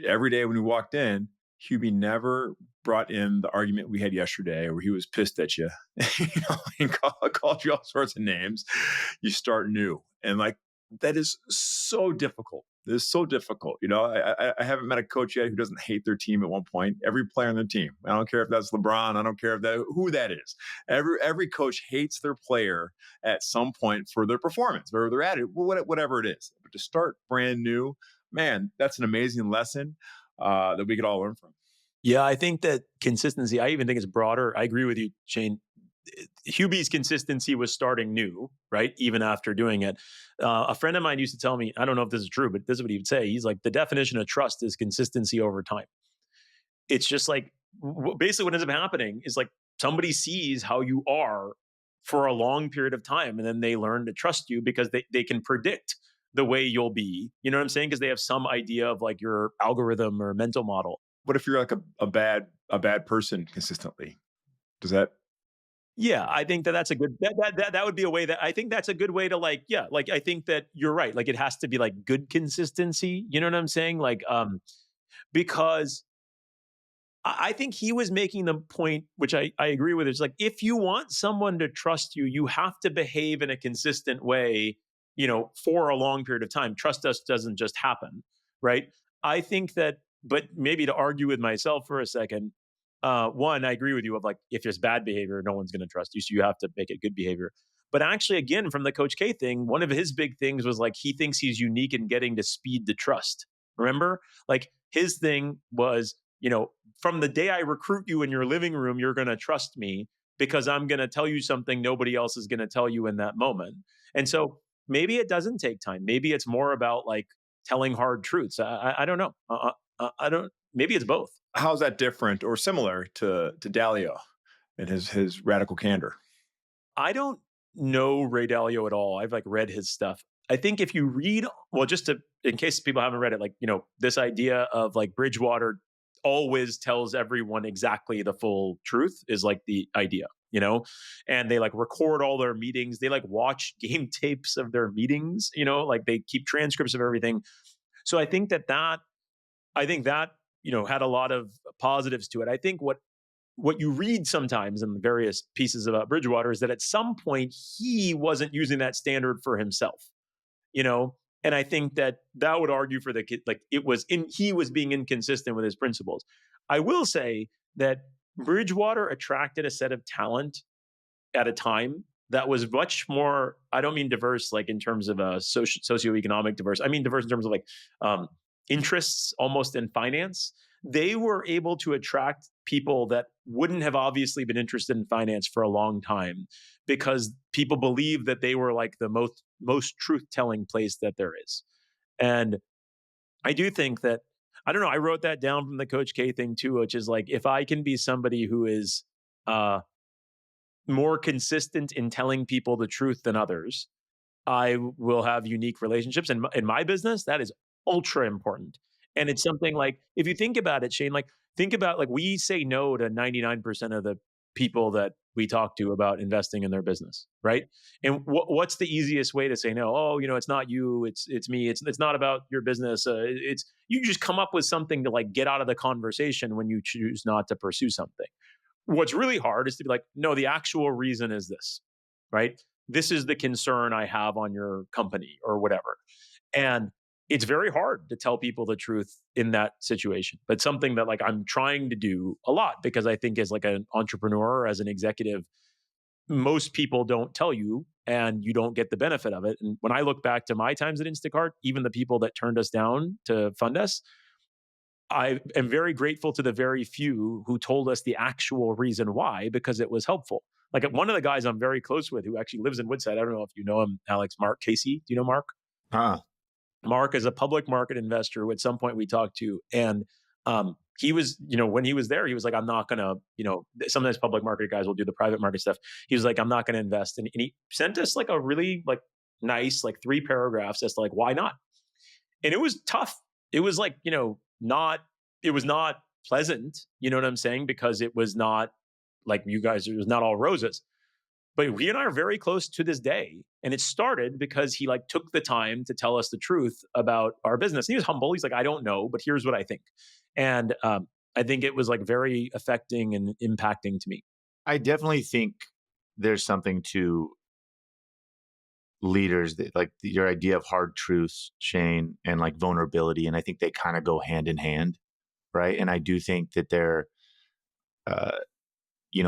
Every day when we walked in, Hubie never brought in the argument we had yesterday where he was pissed at you, and called you all sorts of names. You start new. And like, that is so difficult. It is so difficult. I haven't met a coach yet who doesn't hate their team at one point. Every player on their team. I don't care if that's LeBron. I don't care who that is. Every coach hates their player at some point for their performance or their attitude, whatever it is. But to start brand new, man, that's an amazing lesson that we could all learn from. Yeah, I think that consistency, I even think it's broader. I agree with you, Shane. Hubie's consistency was starting new, right? Even after doing it. A friend of mine used to tell me, I don't know if this is true, but this is what he would say. He's like, the definition of trust is consistency over time. It's just like, basically what ends up happening is like somebody sees how you are for a long period of time, and then they learn to trust you because they can predict the way you'll be. You know what I'm saying? Because they have some idea of like your algorithm or mental model. What if you're like a bad person consistently? Does that? Yeah, I think that's a good, that would be a way that I think that's a good way to like, yeah, like I think that you're right. Like it has to be like good consistency. You know what I'm saying? Like, because I think he was making the point, which I agree with. It's like, if you want someone to trust you, you have to behave in a consistent way, for a long period of time. Trust us doesn't just happen, right? I think that, but maybe to argue with myself for a second, one, I agree with you of like, if there's bad behavior, no one's going to trust you. So you have to make it good behavior. But actually, again, from the Coach K thing, one of his big things was like, he thinks he's unique in getting to speed the trust. Remember? Like his thing was, from the day I recruit you in your living room, you're going to trust me because I'm going to tell you something nobody else is going to tell you in that moment. And so maybe it doesn't take time. Maybe it's more about like telling hard truths. I don't know. I don't. Maybe it's both. How's that different or similar to Dalio and his radical candor? I don't know Ray Dalio at all. I've like read his stuff. I think if you read, well, in case people haven't read it, like, this idea of like Bridgewater always tells everyone exactly the full truth is like the idea, and they like record all their meetings. They like watch game tapes of their meetings, like they keep transcripts of everything. So I think that, had a lot of positives to it. I think what you read sometimes in the various pieces about Bridgewater is that at some point he wasn't using that standard for himself, and I think that would argue for the kid, like he was being inconsistent with his principles. I will say that Bridgewater attracted a set of talent at a time that was much more, I don't mean diverse, like in terms of a socioeconomic diverse. I mean diverse in terms of like interests, almost in finance. They were able to attract people that wouldn't have obviously been interested in finance for a long time, because people believe that they were like the most truth-telling place that there is. And I do think that, I don't know, I wrote that down from the Coach K thing too, which is like, if I can be somebody who is more consistent in telling people the truth than others, I will have unique relationships. And in my business, that is ultra important. And it's something like, if you think about it, Shane, like think about, like, we say no to 99% of the people that we talk to about investing in their business, right? And what's the easiest way to say no? Oh, it's not you, it's me. It's not about your business. It's you just come up with something to like get out of the conversation when you choose not to pursue something. What's really hard is to be like, no, the actual reason is this, right? This is the concern I have on your company or whatever. And it's very hard to tell people the truth in that situation, but something that like I'm trying to do a lot, because I think as like an entrepreneur, as an executive, most people don't tell you and you don't get the benefit of it. And when I look back to my times at Instacart, even the people that turned us down to fund us, I am very grateful to the very few who told us the actual reason why, because it was helpful. Like one of the guys I'm very close with, who actually lives in Woodside, I don't know if you know him, Alex, Mark Casey. Do you know Mark? Mark is a public market investor who at some point we talked to. And he was, when he was there, he was like, I'm not going to, sometimes public market guys will do the private market stuff. He was like, I'm not going to invest. And he sent us like a really like nice, like 3 paragraphs as to like, why not? And it was tough. It was like, it was not pleasant. You know what I'm saying? Because it was not like you guys, it was not all roses. But he and I are very close to this day. And it started because he like took the time to tell us the truth about our business. And he was humble. He's like, I don't know, but here's what I think. And I think it was like very affecting and impacting to me. I definitely think there's something to leaders that like your idea of hard truths, Shane, and like vulnerability. And I think they kind of go hand in hand. Right. And I do think that they're,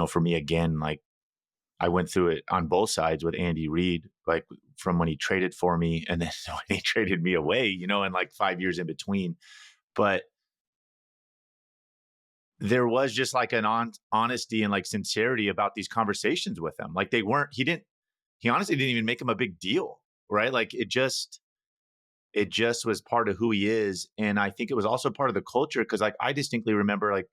for me, again, like I went through it on both sides with Andy Reid, like from when he traded for me and then when he traded me away, and like 5 years in between. But there was just like an honesty and like sincerity about these conversations with him. Like he honestly didn't even make him a big deal. Right. Like it just was part of who he is. And I think it was also part of the culture. Cause like I distinctly remember like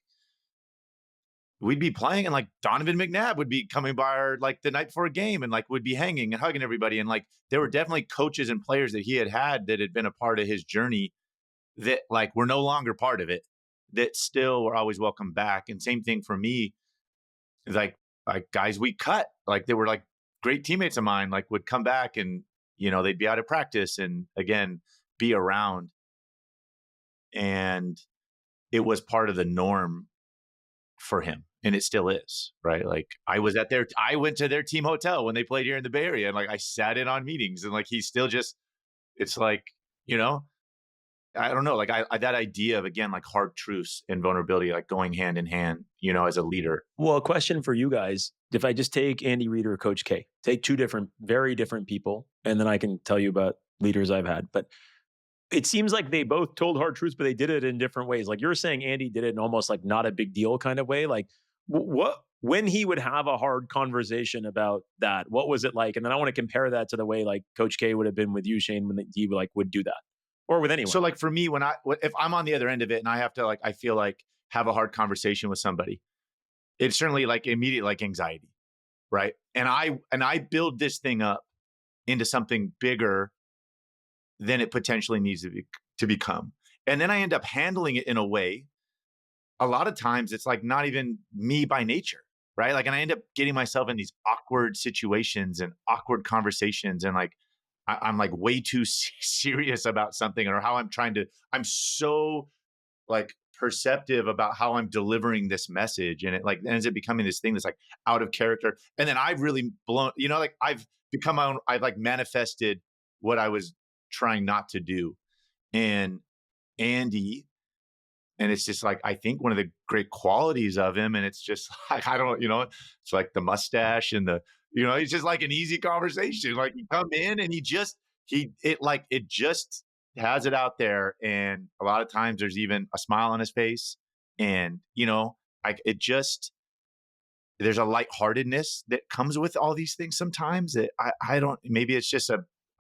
we'd be playing and like Donovan McNabb would be coming by our like the night before a game and like would be hanging and hugging everybody. And like there were definitely coaches and players that he had that had been a part of his journey that like were no longer part of it, that still were always welcome back. And same thing for me, like guys we cut, like they were like great teammates of mine, like would come back and, they'd be out of practice and again, be around. And it was part of the norm for him, and it still is, right? Like I went to their team hotel when they played here in the Bay Area, and like I sat in on meetings, and like he's still just, it's like, you know, I don't know, like I that idea of, again, like hard truths and vulnerability, like going hand in hand, you know, as a leader. Well, a question for you guys. If I just take Andy Reid or Coach K, take two different, very different people, and then I can tell you about leaders I've had. But it seems like they both told hard truths, but they did it in different ways. Like you're saying, Andy did it in almost like not a big deal kind of way. Like what, when he would have a hard conversation about that, what was it like? And then I want to compare that to the way like Coach K would have been with you, Shane, when he like would do that, or with anyone. So like for me, if I'm on the other end of it and I have to, like, I feel like have a hard conversation with somebody, it's certainly like immediate, like anxiety, right? And I build this thing up into something bigger than it potentially needs to become. And then I end up handling it in a way, a lot of times it's like not even me by nature, right? Like, and I end up getting myself in these awkward situations and awkward conversations. And like, I'm like way too serious about something, or how I'm so like perceptive about how I'm delivering this message. And it like ends up becoming this thing that's like out of character. And then I've really blown, you know, like I've become my own, I've like manifested what I was trying not to do. And Andy, and it's just like, I think one of the great qualities of him, and it's just like, I don't, you know, it's like the mustache and the, you know, it's just like an easy conversation. Like you come in and it just has it out there. And a lot of times there's even a smile on his face. And, you know, like there's a lightheartedness that comes with all these things sometimes that I don't, maybe it's just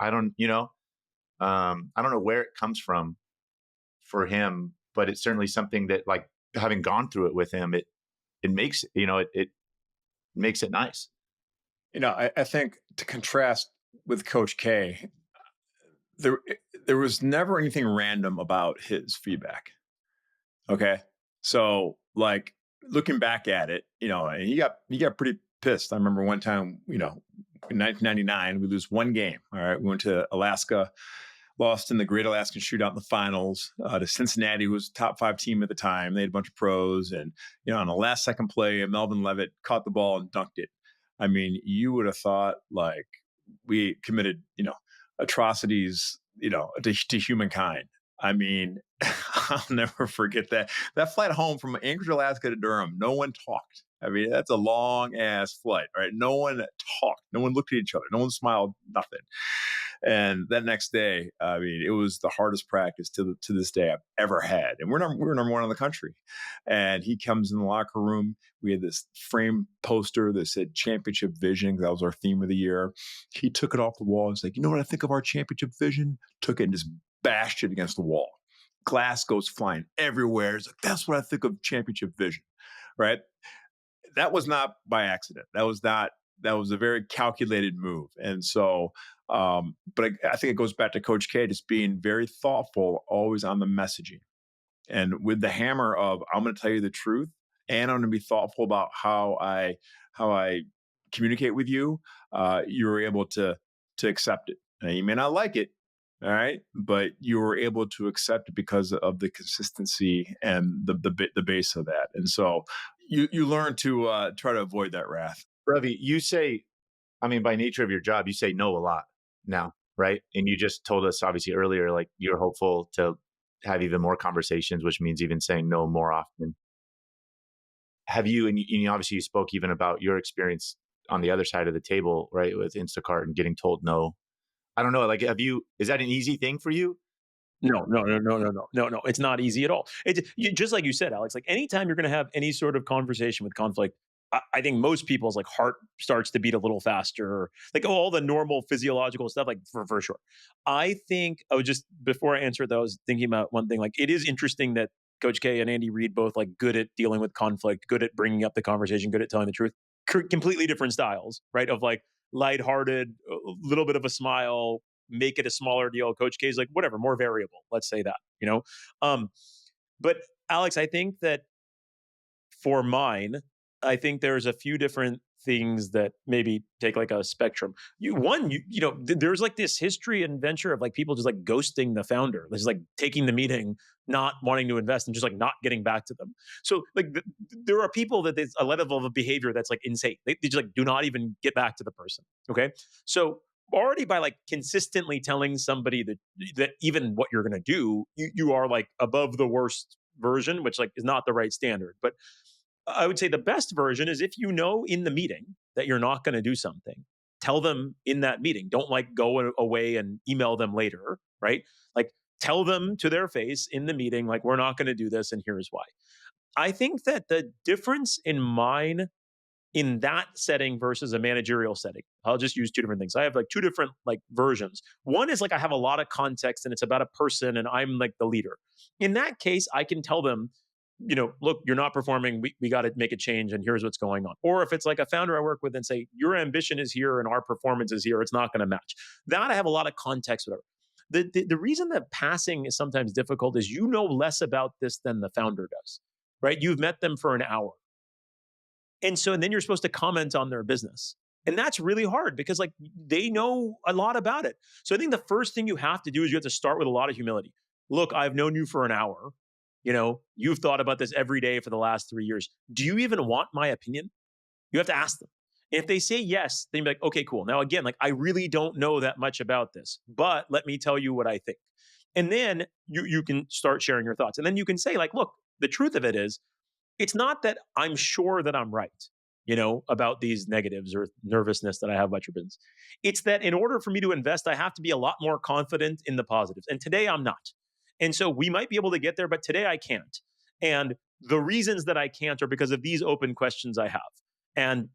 I don't, you know, I don't know where it comes from for him, but it's certainly something that, like, having gone through it with him, it makes, you know, it makes it nice. You know, I think to contrast with Coach K, there was never anything random about his feedback. Okay, so like looking back at it, you know, and he got pretty pissed. I remember one time, you know, in 1999, we lose one game. All right, we went to Alaska, lost in the Great Alaskan Shootout in the finals to Cincinnati, who was a top 5 team at the time. They had a bunch of pros, and you know, on the last second play, Melvin Levitt caught the ball and dunked it. I mean, you would have thought like we committed, you know, atrocities, you know, to humankind. I mean, I'll never forget that flight home from Anchorage, Alaska to Durham. No one talked. I mean, that's a long ass flight, right? No one talked. No one looked at each other. No one smiled. Nothing. And that next day, I mean, it was the hardest practice to this day I've ever had. And we were number one in the country. And he comes in the locker room. We had this frame poster that said "Championship Vision." That was our theme of the year. He took it off the wall. He's like, "You know what I think of our championship vision?" Took it and just bashed it against the wall. Glass goes flying everywhere. It's like, "That's what I think of championship vision," right? That was not by accident. That was a very calculated move. And so, but I think it goes back to Coach K, just being very thoughtful, always on the messaging. And with the hammer of, I'm going to tell you the truth, and I'm going to be thoughtful about how I communicate with you, you're able to accept it. Now, you may not like it, all right, but you were able to accept it because of the consistency and the base of that. And so you learn to try to avoid that wrath. Ravi, you say, I mean, by nature of your job, you say no a lot now, right? And you just told us obviously earlier, like you're hopeful to have even more conversations, which means even saying no more often. Have you, and you obviously you spoke even about your experience on the other side of the table, right? With Instacart and getting told no. I don't know, like, is that an easy thing for you? No, no, no, no, no, no, no, no. It's not easy at all. Just like you said, Alex. Like anytime you're going to have any sort of conversation with conflict, I think most people's like heart starts to beat a little faster. Like all the normal physiological stuff, like for sure. I think just before I answer that, I was thinking about one thing. Like it is interesting that Coach K and Andy Reid both like good at dealing with conflict, good at bringing up the conversation, good at telling the truth. Completely different styles, right? Of like lighthearted, a little bit of a smile, make it a smaller deal. Coach K is like, whatever, more variable. Let's say that, you know? But Alex, I think that for mine, I think there's a few different things that maybe take like a spectrum. There's like this history and venture of like people just like ghosting the founder. There's like taking the meeting, not wanting to invest, and just like not getting back to them. So like there are people that there's a level of behavior that's like insane. They just like do not even get back to the person. Okay. So already by like consistently telling somebody that even what you're going to do, you are like above the worst version, which like is not the right standard. But I would say the best version is if you know in the meeting that you're not going to do something, tell them in that meeting. Don't like go away and email them later, right? Like tell them to their face in the meeting, like, we're not going to do this, and here's why. I think that the difference in mine in that setting versus a managerial setting, I'll just use two different things. I have like two different like versions. One is like I have a lot of context and it's about a person and I'm like the leader. In that case, I can tell them, look, you're not performing. We got to make a change and here's what's going on. Or if it's like a founder I work with and say, your ambition is here and our performance is here, it's not going to match. That I have a lot of context, whatever. The reason that passing is sometimes difficult is you know less about this than the founder does, right? You've met them for an hour. And then you're supposed to comment on their business. And that's really hard because like they know a lot about it. So I think the first thing you have to do is you have to start with a lot of humility. Look, I've known you for an hour. You've thought about this every day for the last 3 years. Do you even want my opinion? You have to ask them. If they say yes, then you're like, okay, cool. Now again, like I really don't know that much about this, but let me tell you what I think. And then you can start sharing your thoughts. And then you can say like, look, the truth of it is, it's not that I'm sure that I'm right, about these negatives or nervousness that I have about your business. It's that in order for me to invest, I have to be a lot more confident in the positives. And today I'm not. And so we might be able to get there, but today I can't. And the reasons that I can't are because of these open questions I have. And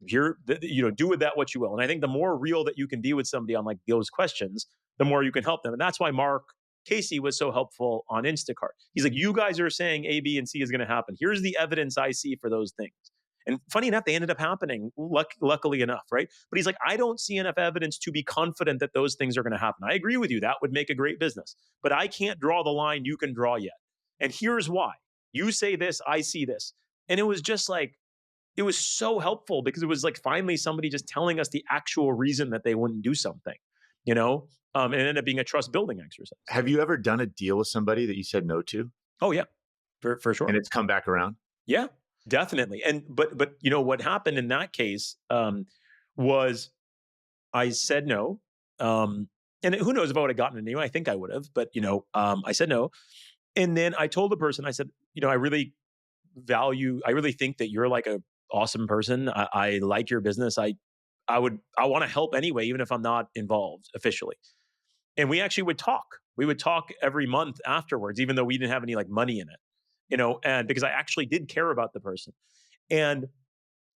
here, do with that what you will. And I think the more real that you can be with somebody on like those questions, the more you can help them. And that's why Mark Casey was so helpful on Instacart. He's like, you guys are saying A, B, and C is going to happen. Here's the evidence I see for those things. And funny enough, they ended up happening, luckily enough, right? But he's like, I don't see enough evidence to be confident that those things are going to happen. I agree with you. That would make a great business. But I can't draw the line you can draw yet. And here's why. You say this, I see this. And it was just like, it was so helpful because it was like finally somebody just telling us the actual reason that they wouldn't do something, and it ended up being a trust building exercise. Have you ever done a deal with somebody that you said no to? Oh yeah, for sure. And it's come back around? Yeah, definitely. And but what happened in that case was I said no. And who knows if I would have gotten it anyway? I think I would have, but I said no. And then I told the person, I said, I really think that you're like a awesome person. I like your business. I want to help anyway, even if I'm not involved officially. And we actually would talk. We would talk every month afterwards, even though we didn't have any like money in it, and because I actually did care about the person. And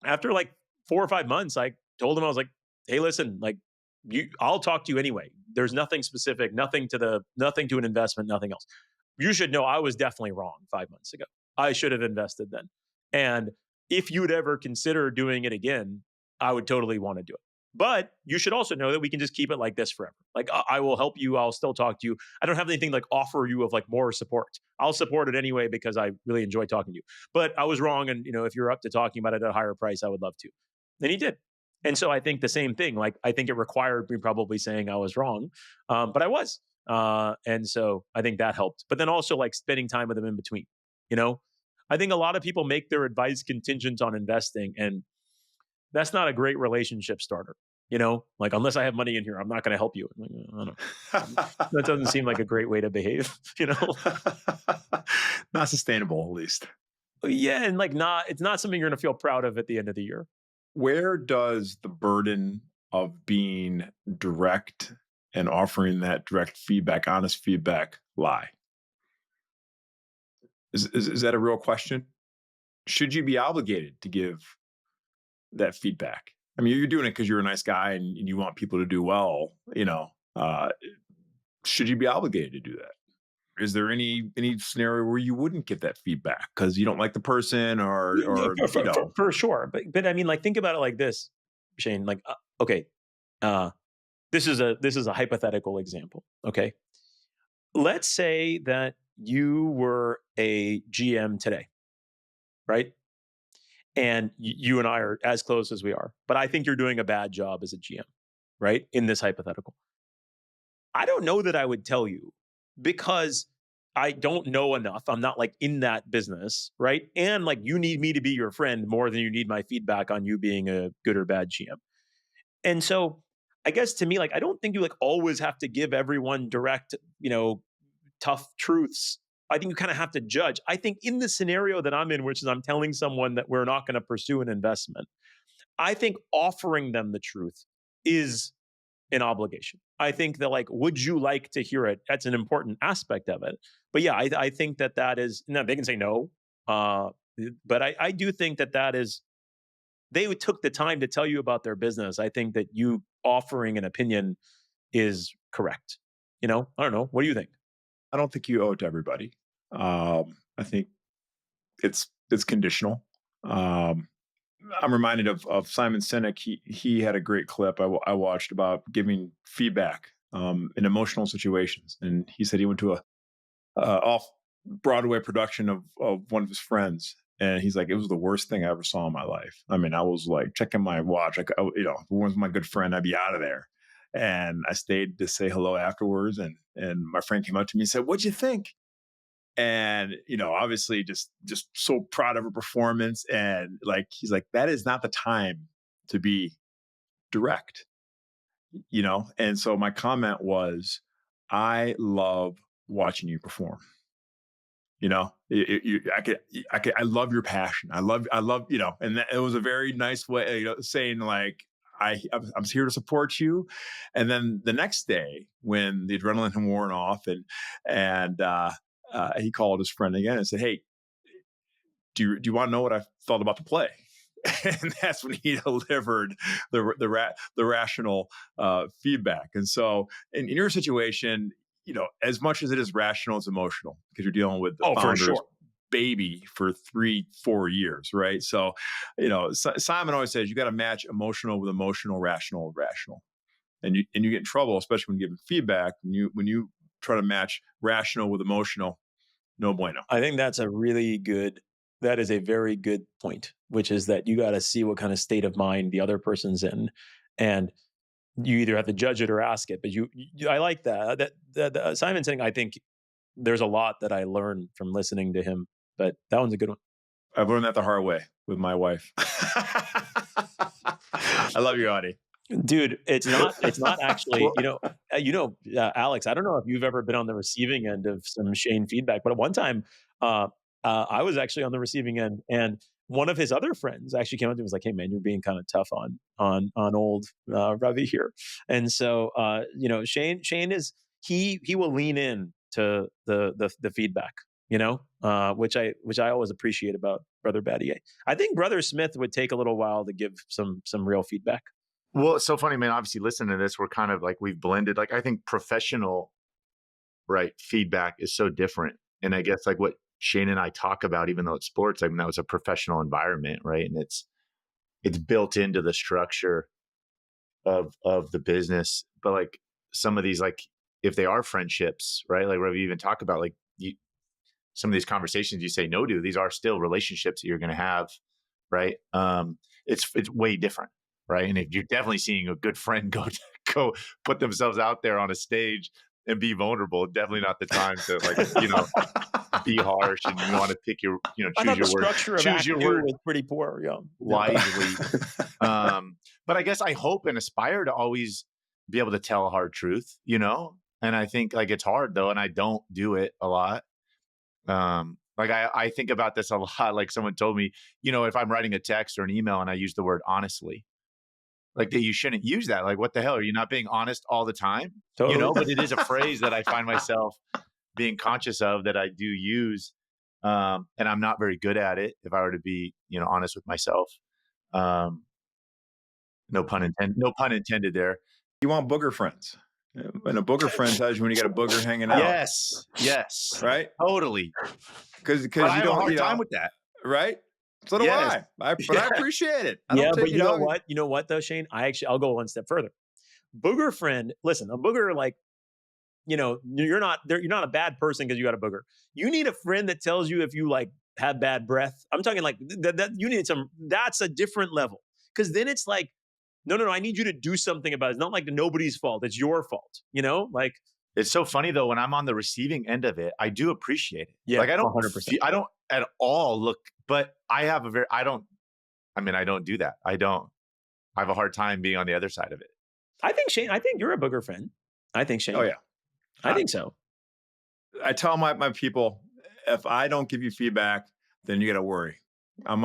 after like 4 or 5 months, I told him, I was like, hey, listen, like I'll talk to you anyway. There's nothing specific, nothing to an investment, nothing else. You should know I was definitely wrong 5 months ago. I should have invested then. And if you'd ever consider doing it again, I would totally want to do it. But you should also know that we can just keep it like this forever. Like I will help you. I'll still talk to you. I don't have anything like offer you of like more support. I'll support it anyway because I really enjoy talking to you. But I was wrong. And if you're up to talking about it at a higher price, I would love to. And he did. And so I think the same thing, like I think it required me probably saying I was wrong, but I was. And so I think that helped. But then also like spending time with them in between, I think a lot of people make their advice contingent on investing, and that's not a great relationship starter. Like unless I have money in here, I'm not going to help you. Like, I don't know. That doesn't seem like a great way to behave. Not sustainable, at least. Yeah, and like it's not something you're going to feel proud of at the end of the year. Where does the burden of being direct and offering that direct feedback, honest feedback, lie? Is that a real question? Should you be obligated to give that feedback? I mean, you're doing it because you're a nice guy and you want people to do well. Should you be obligated to do that? Is there any scenario where you wouldn't get that feedback because you don't like the person or for sure? But I mean, like think about it like this, Shane. Like, okay, this is a hypothetical example. Okay, let's say that you were a GM today, right? and you and I are as close as we are, but I think you're doing a bad job as a GM, right? In this hypothetical. I don't know that I would tell you because I don't know enough. I'm not like in that business, right? And like you need me to be your friend more than you need my feedback on you being a good or bad GM. And so I guess to me, like, I don't think you like always have to give everyone direct, tough truths. I think you kind of have to judge. I think in the scenario that I'm in, which is I'm telling someone that we're not going to pursue an investment, I think offering them the truth is an obligation. I think that, like, would you like to hear it? That's an important aspect of it. But yeah, I think that is, now they can say no. Uh, but I do think that is, they took the time to tell you about their business. I think that you offering an opinion is correct. I don't know. What do you think? I don't think you owe it to everybody. I think it's conditional. I'm reminded of Simon Sinek. He had a great clip I watched about giving feedback in emotional situations, and he said he went to a off Broadway production of one of his friends, and he's like, it was the worst thing I ever saw in my life. I mean, I was like checking my watch, like, if it was my good friend, I'd be out of there. And I stayed to say hello afterwards, and my friend came up to me and said, "What'd you think?" And obviously just so proud of her performance, and like he's like, that is not the time to be direct. And so my comment was, I love watching you perform. I love your passion. I love, and it was a very nice way, saying like, I'm here to support you. And then the next day, when the adrenaline had worn off, and he called his friend again and said, "Hey, do you want to know what I thought about the play?" And that's when he delivered the rational feedback. And so, in your situation, as much as it is rational, it's emotional because you're dealing with the Oh, for founder's sure. baby for 3-4 years, right? So, Simon always says you got to match emotional with emotional, rational with rational, and you get in trouble, especially when giving feedback. When you try to match rational with emotional, no bueno. I think that is a very good point, which is that you got to see what kind of state of mind the other person's in. And you either have to judge it or ask it. But I like that Simon saying, I think there's a lot that I learned from listening to him, but that one's a good one. I've learned that the hard way with my wife. I love you, Audie. Dude, it's not actually, Alex, I don't know if you've ever been on the receiving end of some Shane feedback, but at one time, I was actually on the receiving end, and one of his other friends actually came up to me and was like, "Hey man, you're being kind of tough on old Ravi here." And so, Shane is, he will lean in to the feedback, which I always appreciate about Brother Battier. I think Brother Smith would take a little while to give some real feedback. Well, it's so funny, man. Obviously, listening to this, we're kind of like, we've blended. Like, I think professional, right, feedback is so different. And I guess like what Shane and I talk about, even though it's sports, I mean, that was a professional environment, right? And it's built into the structure of the business. But like some of these, like if they are friendships, right? Like Ravi even talk about, like some of these conversations you say no to, these are still relationships that you're going to have, right? It's way different, right? And if you're definitely seeing a good friend go put themselves out there on a stage and be vulnerable, definitely not the time to like be harsh, and you want to pick your choose your word. Choose your word was pretty poor, wisely. But I guess I hope and aspire to always be able to tell a hard truth, and I think like it's hard though, and I don't do it a lot. Like I think about this a lot. Like someone told me, if I'm writing a text or an email and I use the word honestly, like that you shouldn't use that. Like, what the hell? Are you not being honest all the time? Totally. But it is a phrase that I find myself being conscious of, that I do use. And I'm not very good at it, if I were to be, honest with myself. No pun intended there. You want booger friends. And a booger friend tells you when you got a booger hanging out. Yes. Right? Totally. Because you I have don't a hard time with that. Right? So do I. But I appreciate it. But you know what? You know what though, Shane? I'll go one step further. Booger friend, listen, a booger, like, you're not a bad person because you got a booger. You need a friend that tells you if you like have bad breath. I'm talking like that you need that's a different level. Because then it's like, no, I need you to do something about it. It's not like nobody's fault. It's your fault. Like it's so funny though, when I'm on the receiving end of it, I do appreciate it. Yeah, like I don't 100%. I don't at all look, but I have I don't do that. I have a hard time being on the other side of it. I think Shane, you're a booger friend. I think Shane. Oh yeah. I think so. I tell my people, if I don't give you feedback, then you got to worry. I'm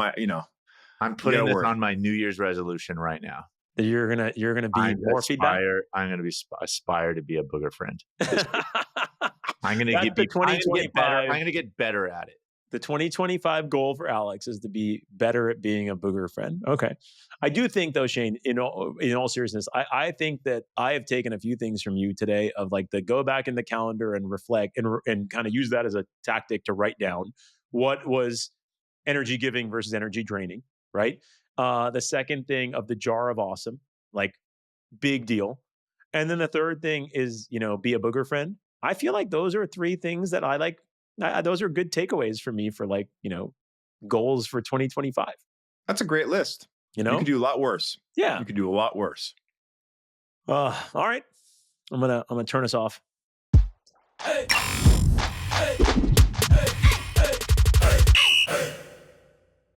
putting this on my New Year's resolution right now. You're gonna be more feedback. I'm gonna aspire to be a booger friend. I'm gonna get better at it. The 2025 goal for Alex is to be better at being a booger friend. Okay. I do think though, Shane, in all seriousness, I think that I have taken a few things from you today of like the go back in the calendar and reflect and kind of use that as a tactic to write down what was energy giving versus energy draining, right? The second thing of the jar of awesome, like big deal. And then the third thing is, be a booger friend. I feel like those are three things that I like. Those are good takeaways for me for goals for 2025. That's a great list. You could do a lot worse. Yeah. You could do a lot worse. All right. I'm gonna turn us off. Hey.